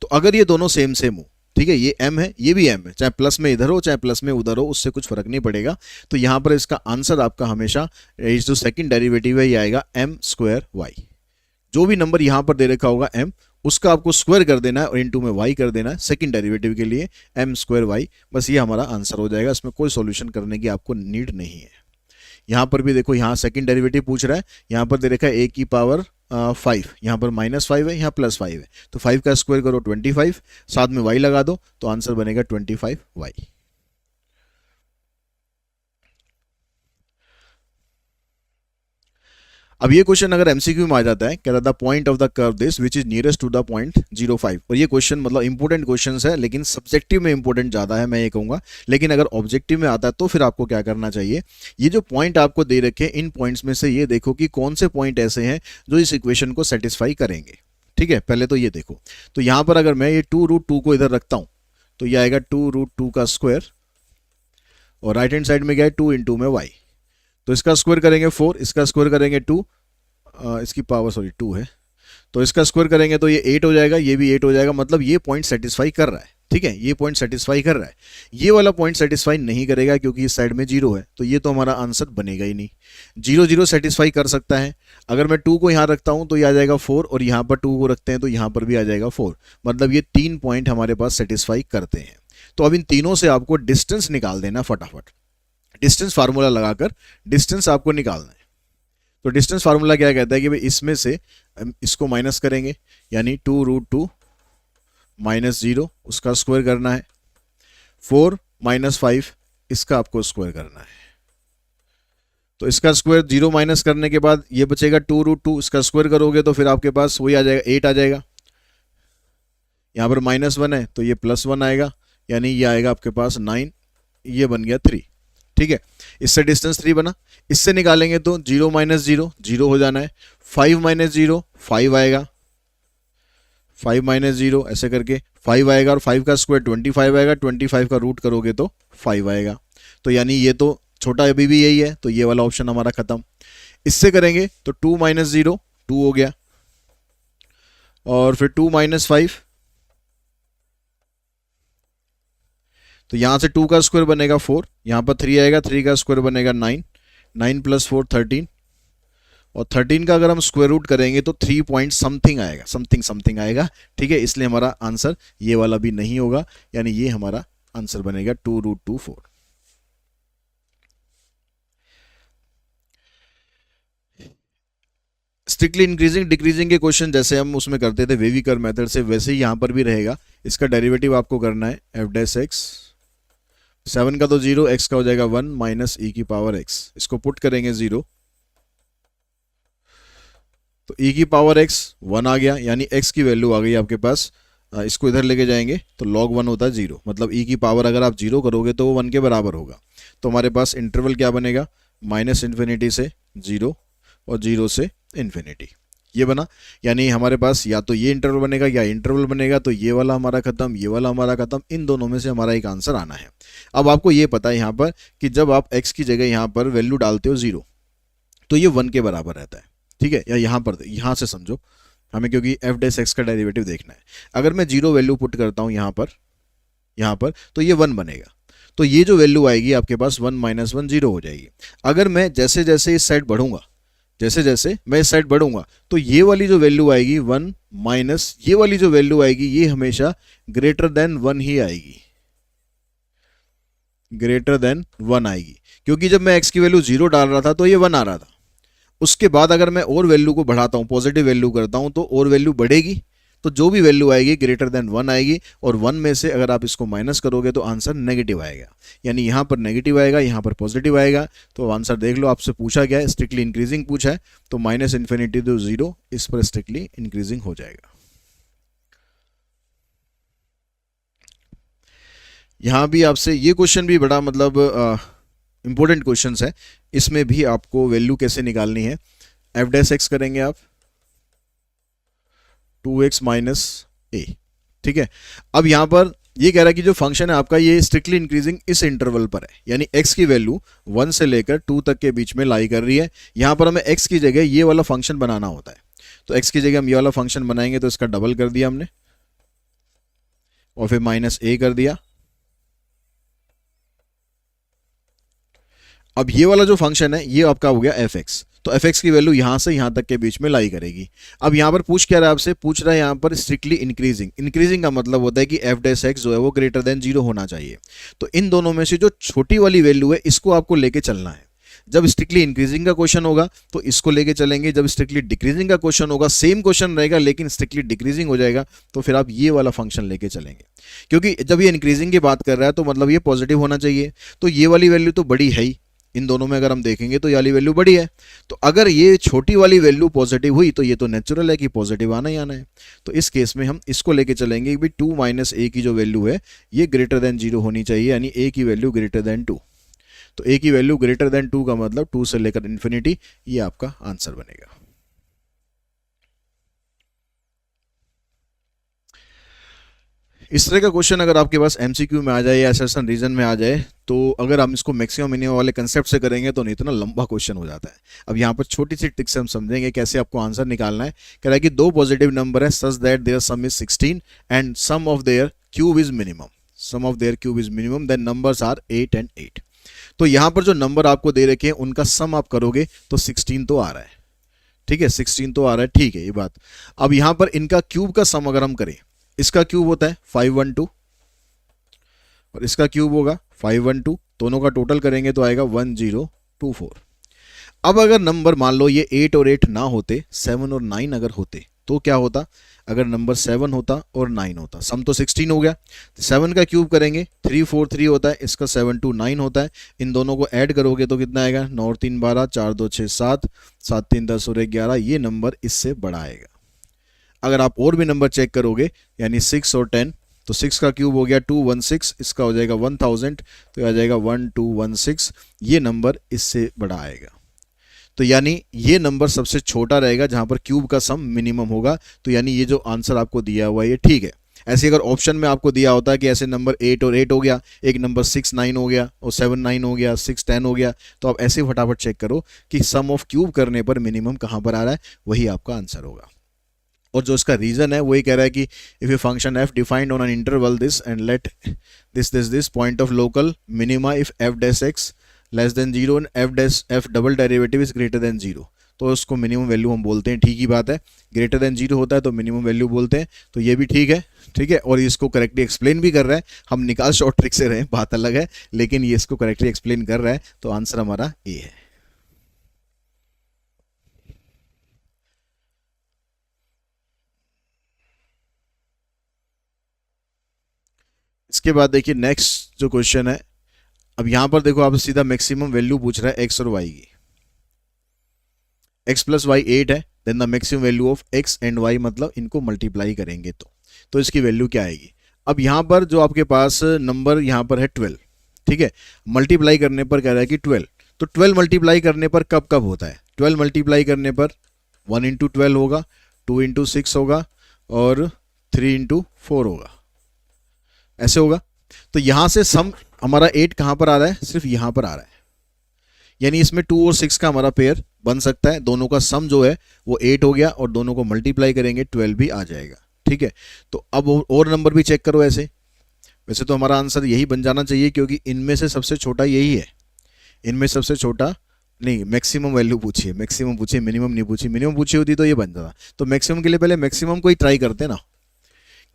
तो अगर ये दोनों सेम सेम हो, ठीक है, ये m है ये भी m है, चाहे प्लस में इधर हो चाहे प्लस में उधर हो, उससे कुछ फर्क नहीं पड़ेगा। तो यहाँ पर इसका आंसर आपका हमेशा इस जो सेकंड डेरिवेटिव है ये आएगा m²y। जो भी नंबर यहाँ पर दे रखा होगा m, उसका आपको स्क्वायर कर देना है और इनटू में y कर देना है सेकंड डेरिवेटिव के लिए, m²y। बस ये हमारा आंसर हो जाएगा। इसमें कोई सॉल्यूशन करने की आपको नीड नहीं है। यहाँ पर भी देखो, यहाँ सेकंड डेरिवेटिव पूछ रहा है, यहाँ पर दे रखा है a की पावर 5, यहाँ पर -5 है, यहाँ +5 है। तो 5 का स्क्वायर करो 25, साथ में y लगा दो तो आंसर बनेगा 25y। अब ये क्वेश्चन अगर एमसीक्यू में आ जाता है, कहता था point of the curve this which is nearest to the point 0.5। और ये क्वेश्चन मतलब इंपॉर्टेंट क्वेश्चन है, लेकिन सब्जेक्टिव में इंपॉर्टेंट ज़्यादा है, मैं ये कहूँगा। लेकिन अगर ऑब्जेक्टिव में आता है तो फिर आपको क्या करना चाहिए? ये जो पॉइंट आपको दे रखे हैं, इन पॉइंट्स में से ये देखो कि कौन से पॉइंट ऐसे हैं जो इस इक्वेशन को सेटिस्फाई करेंगे, ठीक है। पहले तो ये देखो, तो यहाँ पर अगर मैं ये 2√2 को इधर रखता हूँ तो ये आएगा 2√2 का स्क्वायर, और राइट हैंड साइड में क्या है? 2 इंटू में y। तो इसका स्क्वायर करेंगे 4, इसका स्क्वायर करेंगे 2, इसकी पावर सॉरी 2 है, तो इसका स्क्वायर करेंगे तो ये 8 हो जाएगा, ये भी 8 हो जाएगा। मतलब ये पॉइंट सेटिस्फाई कर रहा है, ठीक है, ये पॉइंट सेटिस्फाई कर रहा है। ये वाला पॉइंट सेटिस्फाई नहीं करेगा क्योंकि इस साइड में 0 है, तो ये तो हमारा आंसर बनेगा ही नहीं। 0 0 सेटिस्फाई कर सकता है। अगर मैं 2 को यहाँ रखता हूँ तो ये आ जाएगा 4, और यहाँ पर 2 को रखते हैं तो यहाँ पर भी आ जाएगा 4। मतलब ये 3 पॉइंट हमारे पास सेटिस्फाई करते हैं। तो अब इन तीनों से आपको डिस्टेंस निकाल देना फटाफट। डिस्टेंस फार्मूला लगाकर डिस्टेंस आपको निकालना है। तो डिस्टेंस फार्मूला क्या कहता है कि भाई इसमें से इसको माइनस करेंगे, यानी 2√2 -0 उसका स्क्वायर करना है, 4 -5 इसका आपको स्क्वायर करना है। तो इसका स्क्वायर 0 माइनस करने के बाद ये बचेगा 2√2, इसका स्क्वायर करोगे तो फिर आपके पास वही आ जाएगा 8 आ जाएगा। यहाँ पर -1 है तो ये +1 आएगा, यानी ये आएगा आपके पास 9, ये बन गया 3, ठीक है। इससे डिस्टेंस 3 बना। इससे निकालेंगे तो 0 - 0 0 हो जाना है, 5 - 0 5 आएगा, 5 - 0 ऐसे करके 5 आएगा, और 5 का स्क्वायर 25 आएगा, 25 का रूट करोगे तो 5 आएगा। तो यानी ये तो छोटा अभी भी यही है, तो ये वाला ऑप्शन हमारा खत्म। इससे करेंगे तो 2 - 0 2 हो गया, और फिर 2 - 5 तो यहाँ से 2 का स्क्वायर बनेगा 4, यहाँ पर 3 आएगा, 3 का स्क्वायर बनेगा 9, 9 + 4 13, और 13 का अगर हम स्क्वायर रूट करेंगे तो 3 पॉइंट समथिंग आएगा, समथिंग समथिंग आएगा। ठीक है, इसलिए हमारा आंसर ये वाला भी नहीं होगा, यानी ये हमारा आंसर बनेगा 2√24। स्ट्रिक्टली इंक्रीजिंग डिक्रीजिंग के क्वेश्चन जैसे हम उसमें करते थे वेविकर मेथड से, वैसे ही यहाँ पर भी रहेगा। इसका डेरिवेटिव आपको करना है f'(x), 7 का तो 0, x का हो जाएगा 1 माइनस e⁻x, इसको पुट करेंगे 0, तो e⁻x 1 आ गया, यानी x की वैल्यू आ गई आपके पास। इसको इधर लेके जाएंगे तो log 1 होता है 0, मतलब e की पावर अगर आप 0 करोगे तो वो 1 के बराबर होगा। तो हमारे पास इंटरवल क्या बनेगा, -∞ से 0 और 0 से इन्फिनिटी, ये बना। यानी हमारे पास या तो ये इंटरवल बनेगा या इंटरवल बनेगा, तो ये वाला हमारा खत्म, ये वाला हमारा खत्म, इन दोनों में से हमारा एक आंसर आना है। अब आपको ये पता है यहाँ पर कि जब आप x की जगह यहाँ पर वैल्यू डालते हो 0 तो ये 1 के बराबर रहता है। ठीक है, या यहाँ से समझो हमें, क्योंकि f'(x) का डेरिवेटिव देखना है। अगर मैं 0 वैल्यू पुट करता हूँ यहाँ पर तो ये 1 बनेगा, तो ये जो वैल्यू आएगी आपके पास 1 - 1 0 हो जाएगी। अगर मैं जैसे जैसे इस साइड बढ़ूंगा, जैसे जैसे मैं इस साइड बढ़ूंगा, तो ये वाली जो वैल्यू आएगी 1 माइनस ये वाली जो वैल्यू आएगी, ये हमेशा ग्रेटर देन 1 ही आएगी, ग्रेटर देन 1 आएगी, क्योंकि जब मैं x की वैल्यू 0 डाल रहा था तो ये 1 आ रहा था। उसके बाद अगर मैं और वैल्यू को बढ़ाता हूं, पॉजिटिव वैल्यू करता हूं, तो और वैल्यू बढ़ेगी, तो जो भी वैल्यू आएगी ग्रेटर देन 1 आएगी, और 1 में से अगर आप इसको माइनस करोगे तो आंसर नेगेटिव आएगा। यानी यहाँ पर नेगेटिव आएगा, यहाँ पर पॉजिटिव आएगा। तो आंसर देख लो, आपसे पूछा गया है स्ट्रिक्टली इंक्रीजिंग पूछा है, तो -∞ to 0 इस पर स्ट्रिक्टली इंक्रीजिंग हो जाएगा। यहाँ भी आपसे ये क्वेश्चन भी बड़ा मतलब इंपॉर्टेंट क्वेश्चन है। इसमें भी आपको वैल्यू कैसे निकालनी है, f'(x) करेंगे आप 2x - a। ठीक है, अब यहां पर ये कह रहा है कि जो फंक्शन है आपका ये स्ट्रिक्टली इंक्रीजिंग इस इंटरवल पर है, यानी x की वैल्यू 1 से लेकर 2 तक के बीच में लाई कर रही है। यहां पर हमें x की जगह ये वाला फंक्शन बनाना होता है, तो x की जगह हम ये वाला फंक्शन बनाएंगे, तो इसका डबल कर दिया हमने और फिर -a कर दिया। अब ये वाला जो फंक्शन है ये आपका हो गया f(x), तो f(x) की वैल्यू यहां से यहां तक के बीच में लाई करेगी। अब यहां पर पूछ क्या रहा है आपसे, पूछ रहा है यहां पर स्ट्रिक्टली इंक्रीजिंग। इंक्रीजिंग का मतलब होता है कि f'(x) जो है वो ग्रेटर देन 0 होना चाहिए। तो इन दोनों में से जो छोटी वाली वैल्यू है इसको आपको लेके चलना है। जब स्ट्रिक्टली इंक्रीजिंग का क्वेश्चन होगा तो इसको लेके चलेंगे, जब स्ट्रिक्टली डिक्रीजिंग का क्वेश्चन होगा सेम क्वेश्चन रहेगा लेकिन स्ट्रिक्टली डिक्रीजिंग हो जाएगा, तो फिर आप ये वाला फंक्शन लेके चलेंगे। क्योंकि जब ये इंक्रीजिंग की बात कर रहा है तो मतलब ये पॉजिटिव होना चाहिए, तो ये वाली वैल्यू तो बड़ी है ही, इन दोनों में अगर हम देखेंगे तो ये वाली वैल्यू बड़ी है। तो अगर ये छोटी वाली वैल्यू पॉजिटिव हुई तो ये तो नेचुरल है कि पॉजिटिव आना ही आना है। तो इस केस में हम इसको लेके चलेंगे कि 2 - a की जो वैल्यू है ये ग्रेटर देन 0 होनी चाहिए, यानी a की वैल्यू ग्रेटर देन 2। तो a की वैल्यू ग्रेटर देन 2 का मतलब 2 से लेकर इन्फिनिटी, ये आपका आंसर बनेगा। इस तरह का क्वेश्चन अगर आपके पास एमसीक्यू में आ जाए या असर्शन रीजन में आ जाए, तो अगर हम इसको मैक्सिमम मिनिमम वाले कंसेप्ट से करेंगे तो नहीं इतना लंबा क्वेश्चन हो जाता है। अब यहाँ पर छोटी सी टिक से हम समझेंगे कैसे आपको आंसर निकालना है। कह रहा है कि 2 पॉजिटिव नंबर है such that their sum is 16 and sum of their cube is minimum, sum of their cube is minimum, then numbers are 8 and 8। तो यहाँ पर जो नंबर आपको दे रखे हैं उनका सम आप करोगे तो 16 तो आ रहा है। ठीक है, 16 तो आ रहा है, ठीक है ये बात। अब यहाँ पर इनका क्यूब का सम अगर हम करें, इसका क्यूब होता है 512 और इसका क्यूब होगा 512, दोनों का टोटल करेंगे तो आएगा 1024। अब अगर नंबर मान लो ये 8 और 8 ना होते, 7 और 9 अगर होते तो क्या होता, अगर नंबर 7 होता और 9 होता, सम तो 16 हो गया, 7 का क्यूब करेंगे 343 होता है, इसका 729 होता है, इन दोनों को ऐड करोगे तो कितना आएगा, 9 और 3 12, 4 2 6 7, 7 3 10 और 1 11, ये नंबर इससे बड़ा आएगा। अगर आप और भी नंबर चेक करोगे यानी 6 और 10, तो 6 का क्यूब हो गया 216, इसका हो जाएगा 1000, तो आ जाएगा 1216, ये नंबर इससे बड़ा आएगा। तो यानी ये नंबर सबसे छोटा रहेगा जहां पर क्यूब का सम मिनिमम होगा। तो यानी ये जो आंसर आपको दिया हुआ है ये ठीक है। ऐसे अगर ऑप्शन में आपको दिया होता है कि ऐसे नंबर 8 और 8 हो गया, एक नंबर 6 9 हो गया और 7 9 हो गया, 6 10 हो गया, तो आप ऐसे फटाफट चेक करो कि सम ऑफ क्यूब करने पर मिनिमम कहां पर आ रहा है, वही आपका आंसर होगा। और जो इसका रीजन है वो ये कह रहा है कि if a function F defined on an interval this and let this point of local minima if F dash x less than zero and F double derivative is greater than zero, तो उसको मिनिमम वैल्यू हम बोलते हैं। ठीक ही बात है, ग्रेटर देन जीरो होता है तो मिनिमम वैल्यू बोलते हैं, तो ये भी ठीक है। ठीक है, और इसको करेक्टली एक्सप्लेन भी कर रहा है। हम निकाल शॉर्ट ट्रिक से रहे हैं, बात अलग है, लेकिन ये इसको करेक्टली एक्सप्लेन कर रहा है, तो आंसर हमारा ए है। इसके बाद देखिए नेक्स्ट जो क्वेश्चन है, अब यहां पर देखो आप सीधा मैक्सिमम वैल्यू पूछ रहा है एक्स और वाई की। एक्स प्लस वाई 8 है, then the maximum value of X and Y, मतलब इनको मल्टीप्लाई करेंगे तो इसकी वैल्यू क्या आएगी। अब यहां पर जो आपके पास नंबर यहां पर है 12, ठीक है, मल्टीप्लाई करने पर कह रहा है कि 12, तो 12 मल्टीप्लाई करने पर कब कब होता है, 12 मल्टीप्लाई करने पर 1 इंटू 12 होगा, 2 इंटू 6 होगा और 3 इंटू 4 होगा, ऐसे होगा। तो यहां से सम हमारा 8 कहां पर आ रहा है, सिर्फ यहां पर आ रहा है, यानी इसमें 2 और 6 का हमारा पेयर बन सकता है, दोनों का सम जो है वो 8 हो गया और दोनों को मल्टीप्लाई करेंगे 12 भी आ जाएगा। ठीक है, तो अब और नंबर भी चेक करो ऐसे। वैसे तो हमारा आंसर यही बन जाना चाहिए क्योंकि इनमें से सबसे छोटा यही है, इनमें सबसे छोटा नहीं, मैक्सिमम वैल्यू पूछिए, मैक्सिमम पूछिए, मिनिमम नहीं पूछी, मिनिमम पूछी होती तो ये बन जाता। तो मैक्सिमम के लिए पहले मैक्सिमम को ही ट्राई करते ना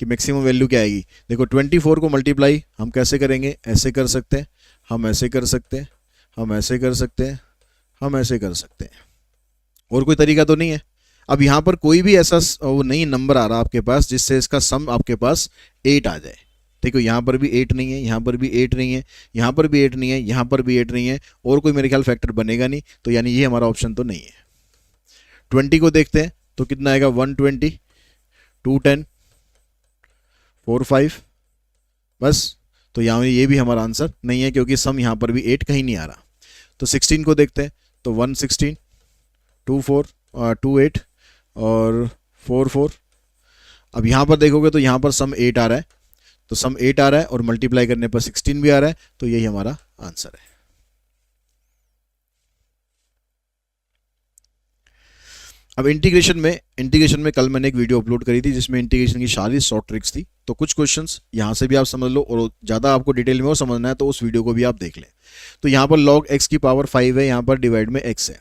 कि मैक्सिमम वैल्यू क्या आएगी। देखो 24 को मल्टीप्लाई हम कैसे करेंगे, ऐसे कर सकते हैं, हम ऐसे कर सकते हैं, हम ऐसे कर सकते हैं, हम ऐसे कर सकते हैं, और कोई तरीका तो नहीं है। अब यहाँ पर कोई भी ऐसा वो नहीं नंबर आ रहा आपके पास जिससे इसका सम आपके पास 8 आ जाए। देखो यहाँ पर भी 8 नहीं है, यहाँ पर भी 8 नहीं है, यहाँ पर भी 8 नहीं है, यहाँ पर भी 8 नहीं है, और कोई मेरे ख्याल फैक्टर बनेगा नहीं, तो यानी ये हमारा ऑप्शन तो नहीं है। 20 को देखते हैं तो कितना आएगा, 120, 210, 45, बस। तो यहाँ ये भी हमारा आंसर नहीं है क्योंकि सम यहाँ पर भी 8 कहीं नहीं आ रहा। तो 16 को देखते हैं तो 116, 24, 28 और 44। अब यहाँ पर देखोगे तो यहाँ पर सम 8 आ रहा है, तो सम 8 आ रहा है और मल्टीप्लाई करने पर 16 भी आ रहा है, तो यही हमारा आंसर है। अब इंटीग्रेशन में कल मैंने एक वीडियो अपलोड करी थी जिसमें इंटीग्रेशन की सारी शॉर्ट ट्रिक्स थी, तो कुछ क्वेश्चंस यहाँ से भी आप समझ लो, और ज़्यादा आपको डिटेल में और समझना है तो उस वीडियो को भी आप देख लें। तो यहाँ पर log x की पावर 5 है, यहाँ पर डिवाइड में x है,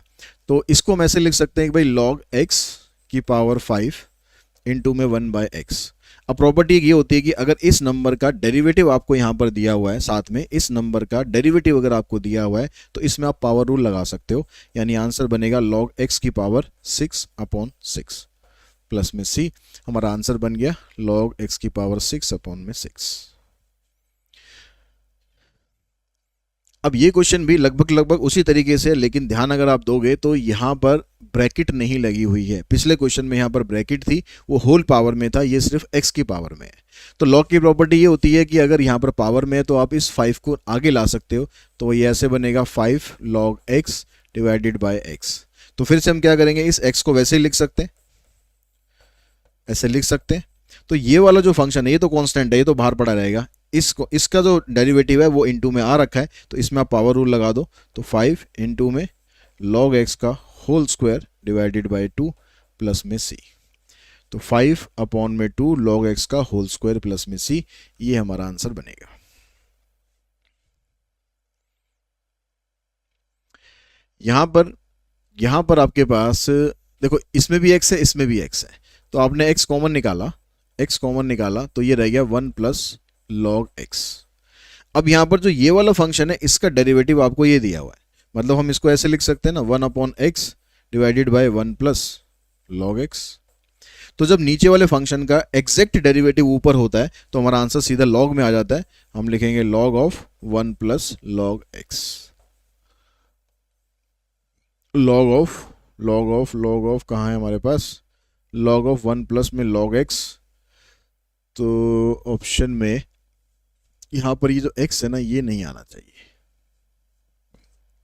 तो इसको हम ऐसे लिख सकते हैं कि भाई log x की पावर 5 इंटू में 1/x। अब प्रॉपर्टी ये होती है कि अगर इस नंबर का डेरिवेटिव आपको यहाँ पर दिया हुआ है, साथ में इस नंबर का डेरिवेटिव अगर आपको दिया हुआ है तो इसमें आप पावर रूल लगा सकते हो, यानी आंसर बनेगा log x की पावर 6/6 प्लस में c। हमारा आंसर बन गया log x की पावर 6/6। अब ये क्वेश्चन भी लगभग उसी तरीके से, लेकिन ध्यान अगर आप दोगे तो यहाँ पर ब्रैकेट नहीं लगी हुई है। पिछले क्वेश्चन में यहाँ पर ब्रैकेट थी, वो होल पावर में था, ये सिर्फ x की पावर में है। तो log की प्रॉपर्टी ये होती है कि अगर यहाँ पर पावर में है तो आप इस 5 को आगे ला सकते हो, तो ये ऐसे बनेगा 5 log x divided by x। तो फिर से हम क्या करेंगे, इस x को वैसे ही लिख सकते हैं, ऐसे लिख सकते हैं। तो ये वाला जो फंक्शन है ये तो कांस्टेंट है, ये तो बाहर पड़ा रहेगा, इसका जो डेरिवेटिव है वो इनटू में आ रखा है, तो इसमें आप पावर रूल लगा दो, तो 5 इंटू में log x का whole square divided by 2 plus में c। तो 5/2 log x का होल स्क्वायर प्लस में c, ये हमारा आंसर बनेगा। यहां पर आपके पास देखो इसमें भी x है, इसमें भी x है, तो आपने x कॉमन निकाला, तो ये रह गया 1 प्लस log x। अब यहां पर जो ये वाला फंक्शन है इसका डेरिवेटिव आपको ये दिया हुआ है, मतलब हम इसको ऐसे लिख सकते हैं ना, 1/x divided by 1 plus log x। तो जब नीचे वाले फंक्शन का एग्जैक्ट डेरिवेटिव ऊपर होता है तो हमारा आंसर सीधा log में आ जाता है, हम लिखेंगे log of 1 plus log x। log of कहाँ है हमारे पास, log ऑफ 1 प्लस में log x। तो ऑप्शन में यहाँ पर ये जो x है ना ये नहीं आना चाहिए,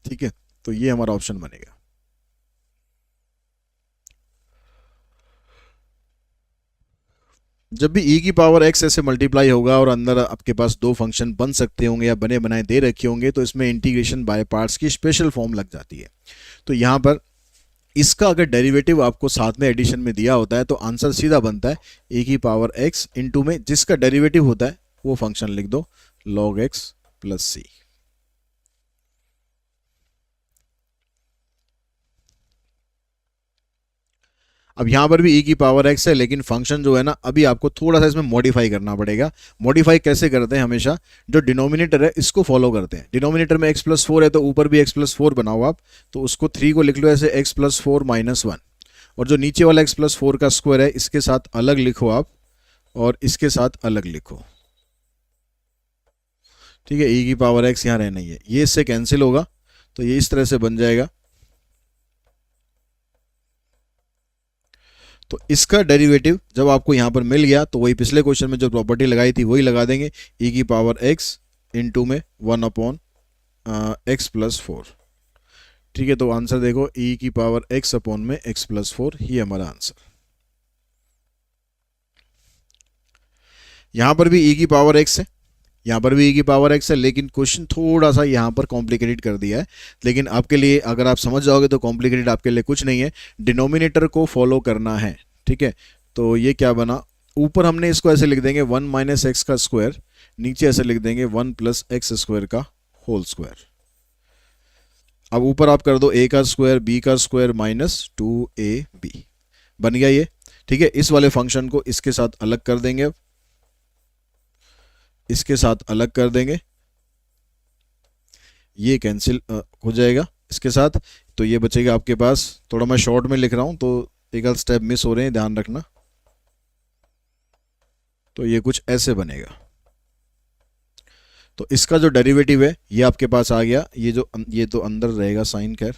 ठीक है, तो ये हमारा ऑप्शन बनेगा। जब भी e की पावर x ऐसे मल्टीप्लाई होगा और अंदर आपके पास दो फंक्शन बन सकते होंगे या बने बनाए दे रखे होंगे, तो इसमें इंटीग्रेशन बाय पार्ट्स की स्पेशल फॉर्म लग जाती है। तो यहाँ पर इसका अगर डेरिवेटिव आपको साथ में एडिशन में दिया होता है तो आंसर सीधा बनता है e की पावर x इंटू में जिसका डेरिवेटिव होता है वो फंक्शन लिख दो log x प्लस c। अब यहां पर भी e की पावर x है, लेकिन फंक्शन जो है ना अभी आपको थोड़ा सा इसमें मॉडिफाई करना पड़ेगा। मॉडिफाई कैसे करते हैं, हमेशा जो डिनोमिनेटर है इसको फॉलो करते हैं। डिनोमिनेटर में x प्लस 4 है तो ऊपर भी x प्लस 4 बनाओ आप, तो उसको 3 को लिख लो ऐसे x प्लस 4 माइनस 1, और जो नीचे वाला x प्लस 4 का स्क्वायर है इसके साथ अलग लिखो आप और इसके साथ अलग लिखो। ठीक है, e की पावर x यहाँ रहना ही है, ये इससे कैंसिल होगा तो ये इस तरह से बन जाएगा। तो इसका डेरिवेटिव जब आपको यहां पर मिल गया तो वही पिछले क्वेश्चन में जो प्रॉपर्टी लगाई थी वही लगा देंगे, e की पावर x इंटू में 1 अपॉन एक्स प्लस 4। ठीक है, तो आंसर देखो e की पावर x अपॉन में x प्लस 4, ही हमारा आंसर। यहां पर भी e की पावर x है, यहाँ पर भी e की पावर x है, लेकिन क्वेश्चन थोड़ा सा यहाँ पर कॉम्प्लिकेटेड कर दिया है। लेकिन आपके लिए अगर आप समझ जाओगे तो कॉम्प्लिकेटेड आपके लिए कुछ नहीं है, डिनोमिनेटर को फॉलो करना है। ठीक है, तो ये क्या बना, ऊपर हमने इसको ऐसे लिख देंगे 1 माइनस एक्स का स्क्वायर, नीचे ऐसे लिख देंगे 1 प्लस एक्स स्क्वायर का होल स्क्वायर। अब ऊपर आप कर दो a का स्क्वायर b का स्क्वायर माइनस 2ab, बन गया ये। ठीक है, इस वाले फंक्शन को इसके साथ अलग कर देंगे, अब इसके साथ अलग कर देंगे, ये कैंसिल हो जाएगा इसके साथ, तो ये बचेगा आपके पास। थोड़ा मैं शॉर्ट में लिख रहा हूं तो एक आध स्टेप मिस हो रहे हैं, ध्यान रखना। तो ये कुछ ऐसे बनेगा, तो इसका जो डेरिवेटिव है ये आपके पास आ गया, ये तो अंदर रहेगा साइन, खैर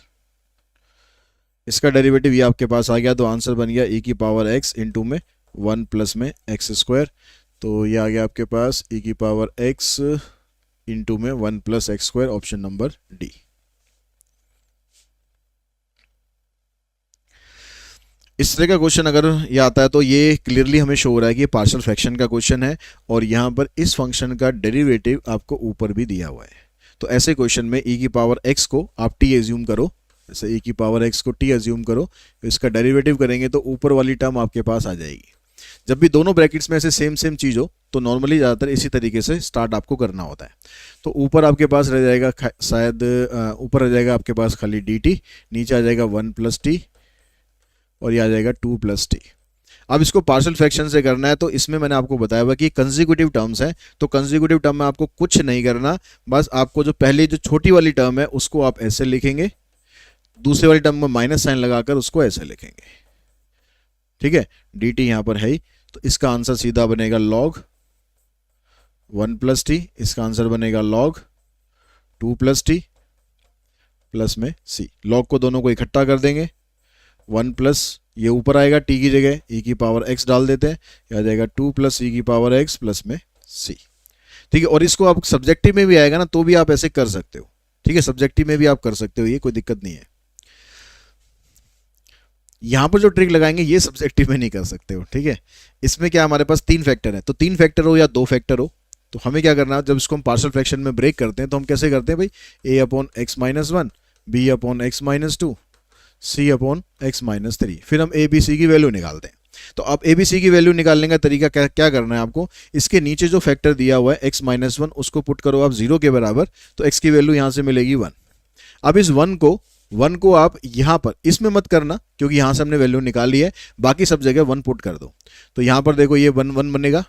इसका डेरिवेटिव ये आपके पास आ गया, तो आंसर बन गया e की पावर x इंटू में 1 प्लस में एक्स स्क्वायर। तो ये आ गया आपके पास e की पावर x इंटू में 1 plus x square, option number D. इस तरह का क्वेश्चन अगर ये आता है तो ये क्लियरली हमें शो हो रहा है कि ये पार्शियल फ्रैक्शन का क्वेश्चन है और यहाँ पर इस फंक्शन का डेरिवेटिव आपको ऊपर भी दिया हुआ है। तो ऐसे क्वेश्चन में e की पावर x को आप t एज्यूम करो, जैसे e की पावर x को t एज्यूम करो, तो इसका डेरिवेटिव करेंगे तो ऊपर वाली टर्म आपके पास आ जाएगी। जब भी दोनों ब्रैकेट्स में ऐसे सेम सेम चीज़ हो तो नॉर्मली ज़्यादातर इसी तरीके से स्टार्ट आपको करना होता है। तो ऊपर आपके पास रह जाएगा शायद ऊपर रह जाएगा आपके पास खाली dt, नीचे आ जाएगा 1 प्लस टी और ये आ जाएगा 2 प्लस टी। अब इसको पार्शियल फ्रैक्शन से करना है तो इसमें मैंने आपको बताया हुआ कि कंसेक्यूटिव टर्म्स हैं, तो कंसेक्यूटिव टर्म में आपको कुछ नहीं करना, बस आपको जो पहले जो छोटी वाली टर्म है उसको आप ऐसे लिखेंगे, दूसरी वाली टर्म में माइनस साइन लगाकर उसको ऐसे लिखेंगे। ठीक है, dt यहाँ पर है ही, तो इसका आंसर सीधा बनेगा log 1 प्लस टी, इसका आंसर बनेगा log 2 प्लस टी प्लस में c। log को दोनों को इकट्ठा कर देंगे, 1 प्लस ये ऊपर आएगा t की जगह e की पावर x डाल देते हैं, यह आ जाएगा 2 प्लस e की पावर x प्लस में c। ठीक है, और इसको आप सब्जेक्टिव में भी आएगा ना तो भी आप ऐसे कर सकते हो। ठीक है, सब्जेक्टिव में भी आप कर सकते हो, ये कोई दिक्कत नहीं है। यहां पर जो ट्रिक लगाएंगे ये सब्जेक्टिव में नहीं कर सकते हो। ठीक है, इसमें क्या हमारे पास 3 फैक्टर है, तो 3 फैक्टर हो या 2 फैक्टर हो, तो हमें क्या करना है, जब इसको हम पार्शियल फ्रैक्शन में ब्रेक करते हैं तो हम कैसे करते हैं भाई, a upon x minus 1, b upon x minus 2, c upon x minus 3, फिर हम a b c की वैल्यू निकालते हैं। तो अब a b c की वैल्यू निकालने का तरीका क्या करना है आपको, इसके नीचे जो फैक्टर दिया हुआ है x माइनस 1 उसको पुट करो आप 0 के बराबर, तो x की वैल्यू यहां से मिलेगी 1। अब इस 1 को आप यहां पर इसमें मत करना क्योंकि यहां से हमने वैल्यू निकाली है, बाकी सब जगह 1 पुट कर दो। तो यहां पर देखो ये 1 1 बनेगा,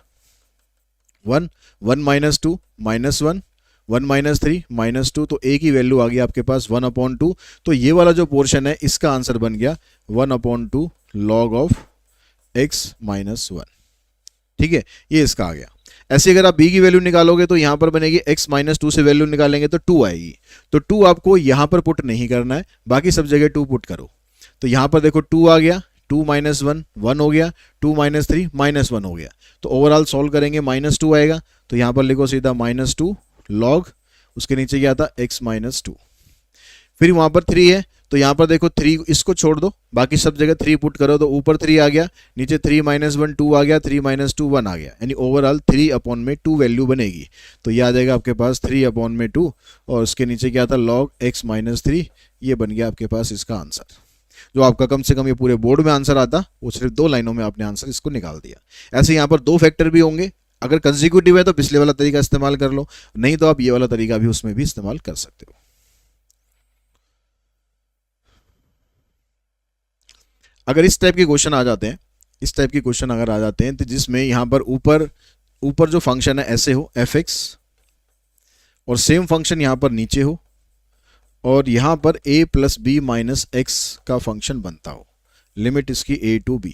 1 माइनस 2 माइनस 1, 1 माइनस 3 माइनस 2, तो a की वैल्यू आ गई आपके पास 1 अपॉन 2। तो ये वाला जो पोर्शन है इसका आंसर बन गया 1 upon 2 log of x minus 1। ठीक है, ये इसका आ गया। ऐसे अगर आप b की वैल्यू निकालोगे तो यहां पर बनेगी x माइनस 2 से वैल्यू निकालेंगे तो 2 आएगी, तो 2 आपको यहां पर पुट नहीं करना है, बाकी सब जगह 2 पुट करो। तो यहां पर देखो 2 आ गया, 2 माइनस 1 1 हो गया, 2 माइनस 3 माइनस 1 हो गया, तो ओवरऑल सॉल्व करेंगे माइनस 2 आएगा, तो यहां पर लिखो सीधा माइनस 2 लॉग, उसके नीचे क्या था x माइनस 2। फिर वहां पर 3 है तो यहां पर देखो 3 इसको छोड़ दो, बाकी सब जगह 3 पुट करो, तो ऊपर 3 आ गया, नीचे 3 माइनस 1 2 आ गया, 3 माइनस 2 1 आ गया, यानी ओवरऑल 3 अपॉन में 2 वैल्यू बनेगी। तो ये आ जाएगा आपके पास 3 अपॉन में 2 और उसके नीचे क्या था लॉग x माइनस 3, ये बन गया आपके पास इसका आंसर। जो आपका कम से कम ये पूरे बोर्ड में आंसर आता, वो सिर्फ 2 लाइनों में आपने आंसर इसको निकाल दिया। ऐसे यहाँ पर 2 फैक्टर भी होंगे, अगर कंसेक्यूटिव है तो पिछले वाला तरीका इस्तेमाल कर लो, नहीं तो आप ये वाला तरीका भी उसमें भी इस्तेमाल कर सकते हो। अगर इस टाइप के क्वेश्चन आ जाते हैं, इस टाइप के क्वेश्चन अगर आ जाते हैं तो जिसमें यहाँ पर ऊपर ऊपर जो फंक्शन है ऐसे हो एफ एक्स, और सेम फंक्शन यहाँ पर नीचे हो, और यहाँ पर a plus B minus X का फंक्शन बनता हो, लिमिट इसकी a टू b,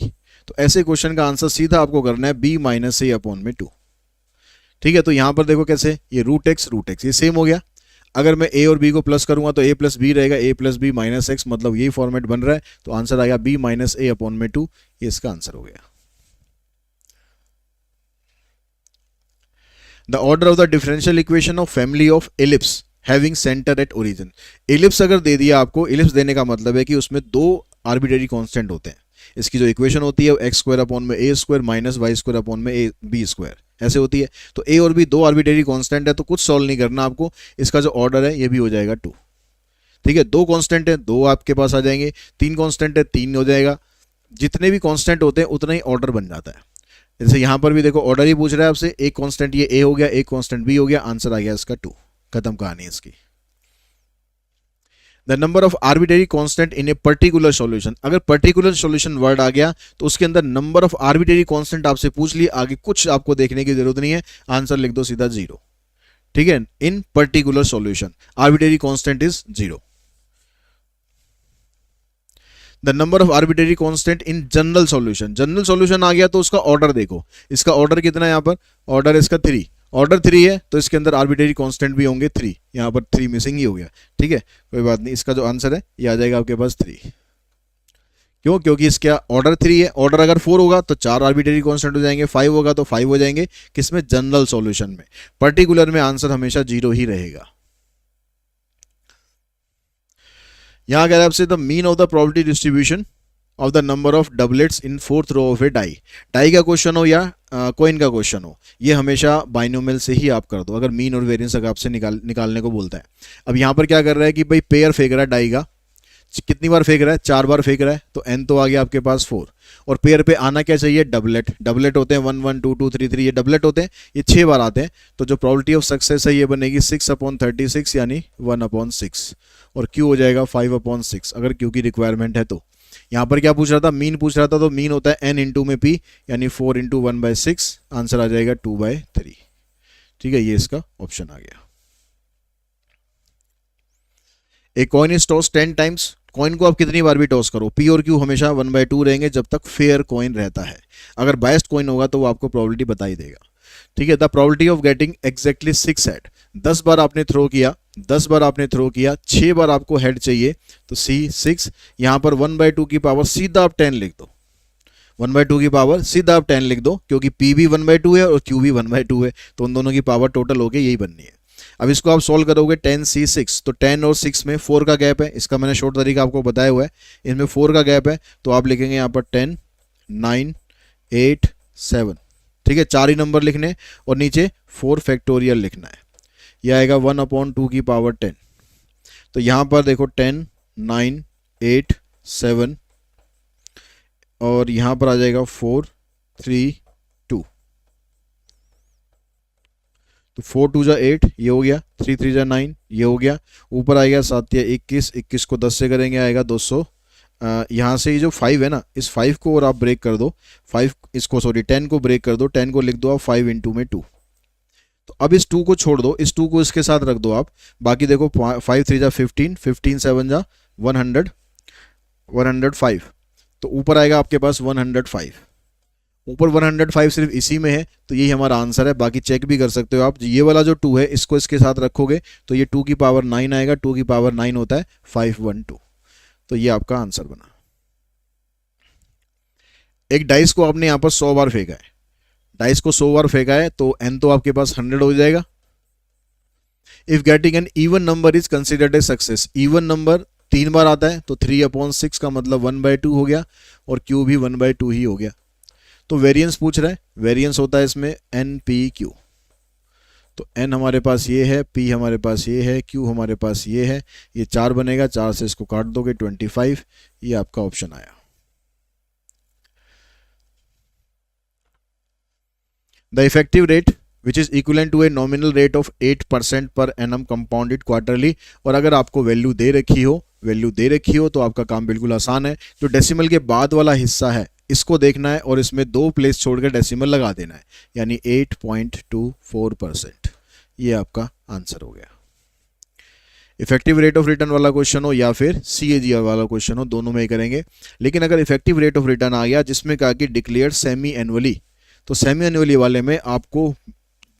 तो ऐसे क्वेश्चन का आंसर सीधा आपको करना है b माइनस ए अपॉन में 2। ठीक है, तो यहाँ पर देखो कैसे, ये रूट एक्स ये सेम हो गया। अगर मैं a और b को प्लस करूंगा तो a प्लस बी रहेगा, a plus B minus X, मतलब यही फॉर्मेट बन रहा है, तो आंसर आएगा b माइनस ए अपॉन में 2, ये इसका आंसर हो गया। The order of the differential equation of family of ellipse having centre at origin. Ellipse अगर दे दिया आपको, एलिप्स देने का मतलब है कि उसमें 2 आर्बिट्रेरी कांस्टेंट होते हैं। इसकी जो इक्वेशन होती है वो एक्स स्क्वायर अपॉन में A square minus Y square upon में ए बी स्क्वायर ऐसे होती है। तो ए और बी 2 आर्बिट्रेरी कांस्टेंट है, तो कुछ सॉल्व नहीं करना आपको, इसका जो ऑर्डर है ये भी हो जाएगा 2। ठीक है, 2 कांस्टेंट है 2 आपके पास आ जाएंगे, 3 कांस्टेंट है 3 हो जाएगा। जितने भी कांस्टेंट होते हैं उतना ही ऑर्डर बन जाता है। जैसे यहाँ पर भी देखो ऑर्डर ही पूछ रहा है आपसे, एक कांस्टेंट ये ए हो गया, एक कांस्टेंट बी हो गया, आंसर आ गया इसका 2, खत्म कहानी इसकी। The number of arbitrary constant in a particular solution. अगर पर्टिकुलर सॉल्यूशन वर्ड आ गया तो उसके अंदर नंबर ऑफ आर्बिट्रेरी कांस्टेंट आपसे पूछ लिए, आगे कुछ आपको देखने की जरूरत नहीं है, आंसर लिख दो सीधा 0। ठीक है, in particular solution arbitrary constant is 0। The number of arbitrary constant in general solution. General solution आ गया तो उसका ऑर्डर देखो, इसका ऑर्डर कितना है, यहाँ पर ऑर्डर इसका 3, ऑर्डर 3 है तो इसके अंदर आर्बिट्रेरी कांस्टेंट भी होंगे 3, यहाँ पर 3 मिसिंग ही हो गया। ठीक है, कोई बात नहीं, इसका जो आंसर है ये आ जाएगा आपके पास 3। क्यों? क्योंकि इसका ऑर्डर 3 है, ऑर्डर अगर 4 होगा तो 4 आर्बिट्रेरी कांस्टेंट हो जाएंगे, 5 होगा तो 5 हो जाएंगे, किसमें, जनरल सॉल्यूशन में। पर्टिकुलर में आंसर हमेशा 0 ही रहेगा। यहाँ कह रहा है आपसे the mean of the probability distribution of the number of doublets in 4th row of a die. Die का क्वेश्चन हो या कॉइन का क्वेश्चन हो, ये हमेशा बाइनोमियल से ही आप कर दो, अगर मीन और वेरिएंस अगर आपसे निकालने को बोलता है। अब यहाँ पर क्या कर रहा है कि भाई पेयर फेंक रहा है डाई का, कितनी बार फेंक रहा है, 4 बार फेंक रहा है, तो n तो आ गया आपके पास 4, और पेयर पे आना क्या चाहिए, डबलेट। डबलेट होते हैं 1 1 2 2 3 3, ये डबलेट होते हैं, ये 6 बार आते हैं, तो जो प्रोबेबिलिटी ऑफ सक्सेस है ये बनेगी 6/36 यानी 1/6, और Q हो जाएगा 5/6 अगर Q की रिक्वायरमेंट है तो। यहाँ पर क्या पूछ रहा था, मीन पूछ रहा था, तो मीन होता है n इंटू में p यानी 4 इंटू 1/6, आंसर आ जाएगा 2/3। ठीक है, ये इसका ऑप्शन आ गया। A coin is toss 10 times. Coin को आप कितनी बार भी टॉस करो, पी और क्यू हमेशा 1/2 रहेंगे जब तक फेयर कॉइन रहता है। अगर बायस्ड कॉइन होगा तो वो आपको प्रोबेबिलिटी बता ही देगा। ठीक है, the probability of getting exactly 6 head. 10 बार आपने थ्रो किया, 10 बार आपने थ्रो किया, 6 बार आपको हेड चाहिए, तो सी 6। यहाँ पर 1/2 की पावर सीधा आप 10 लिख दो, 1/2 की पावर सीधा आप 10 लिख दो, क्योंकि पी भी 1/2 है और क्यू भी 1/2 है, तो उन दोनों की पावर टोटल होके यही बननी है। अब इसको आप सॉल्व करोगे 10c6, तो 10 और 6 में 4 का गैप है, इसका मैंने शॉर्ट तरीका आपको बताया हुआ है, इसमें 4 का गैप है, तो आप लिखेंगे यहाँ पर 10 9 8 7। ठीक है, 4 ही नंबर लिखने और नीचे 4 फैक्टोरियल लिखना है, यह आएगा 1/2 की पावर 10। तो यहाँ पर देखो 10 9 8 7 और यहाँ पर आ जाएगा 4 3 2, तो 4 2 जा 8 ये हो गया, 3 3 जा 9 ये हो गया, ऊपर आएगा 7 या 21, 21 को 10 से करेंगे आएगा 200। यहाँ से ये जो 5 है ना, इस 5 को और आप ब्रेक कर दो, 5 इसको सॉरी 10 को ब्रेक कर दो, 10 को लिख दो आप 5 इंटू में 2। तो अब इस 2 को छोड़ दो, इस 2 को इसके साथ रख दो आप, बाकी देखो 5 3 जा 15, 15 7 जा 100, 105, तो ऊपर आएगा आपके पास 105। ऊपर 105 सिर्फ इसी में है, तो यही हमारा आंसर है। बाकी चेक भी कर सकते हो आप, ये वाला जो 2 है इसको इसके साथ रखोगे तो ये 2 की पावर 9 आएगा, 2 की पावर 9 होता है 512, तो ये आपका आंसर बना। एक डाइस को आपने यहाँ पर 100 बार फेंका है, डाइस को 100 बार फेंका है, तो n तो आपके पास 100 हो जाएगा। If getting an even number is considered a success. Even number 3 बार आता है तो 3/6 का मतलब 1/2 हो गया, और Q भी 1/2 ही हो गया। तो वेरिएंस पूछ रहा है, वेरिएंस होता है इसमें NPQ, तो n हमारे पास ये है, p हमारे पास ये है, q हमारे पास ये है, ये 4 बनेगा, 4 से इसको काट दोगे 25, ये आपका ऑप्शन आया। The effective rate which is equivalent to a nominal rate of 8% per annum compounded quarterly. और अगर आपको वैल्यू दे रखी हो तो आपका काम बिल्कुल आसान है। जो डेसिमल के बाद वाला हिस्सा है इसको देखना है और इसमें 2 प्लेस छोड़कर डेसिमल लगा देना है, यानी 8.24%। ये आपका आंसर हो गया। इफेक्टिव रेट ऑफ रिटर्न वाला क्वेश्चन हो या फिर CAGR वाला क्वेश्चन हो, दोनों में ही करेंगे। लेकिन अगर इफेक्टिव रेट ऑफ रिटर्न आ गया जिसमें कहा कि डिक्लेयर सेमी एनुअली, तो सेमी एनुअली वाले में आपको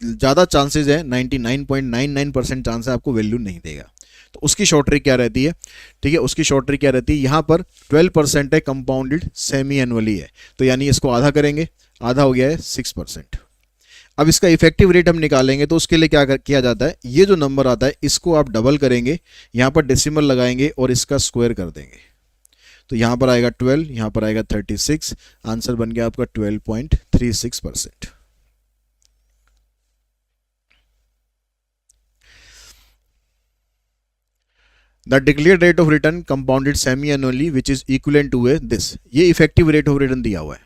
ज़्यादा चांसेस है, 99.99% चांस है आपको वैल्यू नहीं देगा। तो उसकी शॉर्ट ट्रिक क्या रहती है? ठीक है, उसकी शॉर्ट ट्रिक क्या रहती है, यहाँ पर 12% है, कंपाउंडेड सेमी एनुअली है, तो यानी इसको आधा करेंगे, आधा हो गया है 6%। अब इसका इफेक्टिव रेट हम निकालेंगे तो उसके लिए क्या किया जाता है, ये जो नंबर आता है इसको आप डबल करेंगे, यहाँ पर डेसिमल लगाएंगे और इसका स्क्वायर कर देंगे। तो यहाँ पर आएगा 12, यहाँ पर आएगा 36, आंसर बन गया आपका 12.36%। The declared rate of return compounded semi annually which is equivalent to this. ये इफेक्टिव रेट ऑफ रिटर्न दिया हुआ है,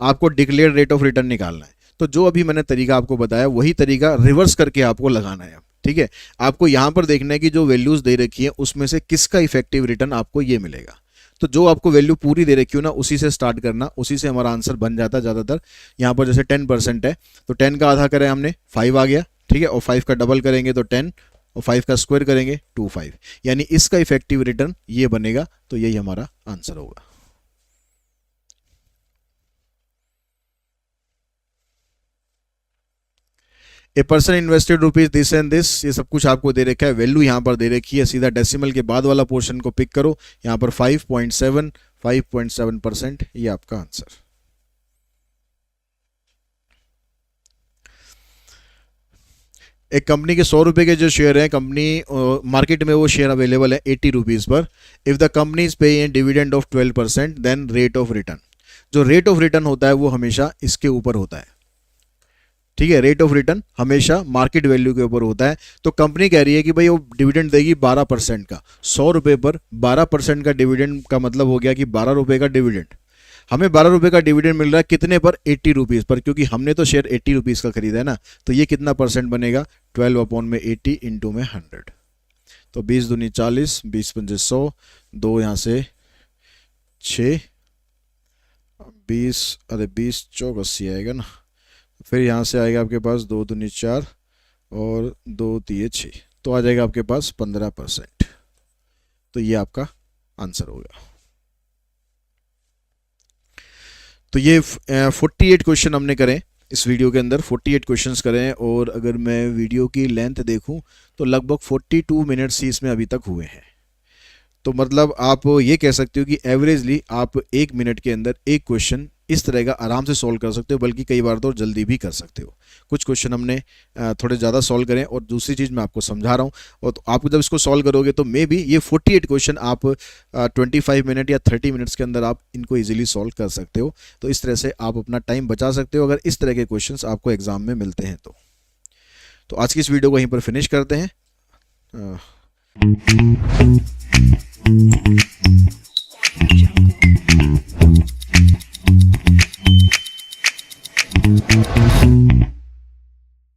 आपको डिक्लेयर्ड रेट ऑफ रिटर्न निकालना है। तो जो अभी मैंने तरीका आपको बताया वही तरीका रिवर्स करके आपको लगाना है। ठीक है, आपको यहाँ पर देखना है कि जो वैल्यूज दे रखी है उसमें से किसका इफेक्टिव रिटर्न आपको ये मिलेगा। तो जो आपको वैल्यू पूरी दे रखी हो ना उसी से स्टार्ट करना, उसी से हमारा आंसर बन जाता है ज़्यादातर। यहाँ पर जैसे 10% है तो 10 का आधा करें हमने 5 आ गया, ठीक है, और 5 का डबल करेंगे तो 10 और 5 का स्क्वायर करेंगे 25, यानी इसका इफेक्टिव रिटर्न ये बनेगा। तो यही हमारा आंसर होगा। A person invested rupees this and this, ये सब कुछ आपको दे रखा है, वैल्यू यहाँ पर दे रखी है, सीधा डेसिमल के बाद वाला पोर्शन को पिक करो, यहाँ पर 5.7%, ये आपका आंसर। एक कंपनी के 100 रुपए के जो शेयर हैं, कंपनी मार्केट में वो शेयर अवेलेबल है 80 रुपीज़ पर। If the company is pay dividend of 12%, then rate of return. जो रेट ऑफ रिटर्न होता है वो हमेशा इसके ऊपर होता है। ठीक है, रेट ऑफ रिटर्न हमेशा मार्केट वैल्यू के ऊपर होता है। तो कंपनी कह रही है कि भाई वो डिविडेंड देगी 12% का, 100 रुपये पर 12% का डिविडेंड का मतलब हो गया कि 12 रुपये का डिविडेंड। हमें 12 रुपये का डिविडेंड मिल रहा है कितने पर, 80 रुपीज़ पर, क्योंकि हमने तो शेयर 80 रुपीज़ का खरीदा है ना। तो ये कितना परसेंट बनेगा, 12/80 इंटू में 100। तो 20 दूनी 40, 20 पंजे 100, 2 यहाँ से 6, 20 चौक 80 आएगा ना। फिर यहाँ से आएगा आपके पास 2 दूनी 4 और 2 तिये 6, तो आ जाएगा आपके पास 15%। तो ये आपका आंसर होगा। तो ये 48 क्वेश्चन हमने करें इस वीडियो के अंदर, 48 क्वेश्चंस करें। और अगर मैं वीडियो की लेंथ देखूं तो लगभग 42 मिनट्स ही इसमें अभी तक हुए हैं। तो मतलब आप ये कह सकते हो कि एवरेजली आप 1 मिनट के अंदर एक क्वेश्चन इस तरह का आराम से सॉल्व कर सकते हो, बल्कि कई बार तो जल्दी भी कर सकते हो। कुछ क्वेश्चन हमने थोड़े ज़्यादा सॉल्व करें। और दूसरी चीज़ मैं आपको समझा रहा हूँ, और तो आप जब इसको सॉल्व करोगे तो मे बी ये 48 क्वेश्चन आप 25 मिनट या 30 मिनट्स के अंदर आप इनको ईजिली सॉल्व कर सकते हो। तो इस तरह से आप अपना टाइम बचा सकते हो अगर इस तरह के क्वेश्चन आपको एग्जाम में मिलते हैं। तो आज की इस वीडियो को यहीं पर फिनिश करते हैं।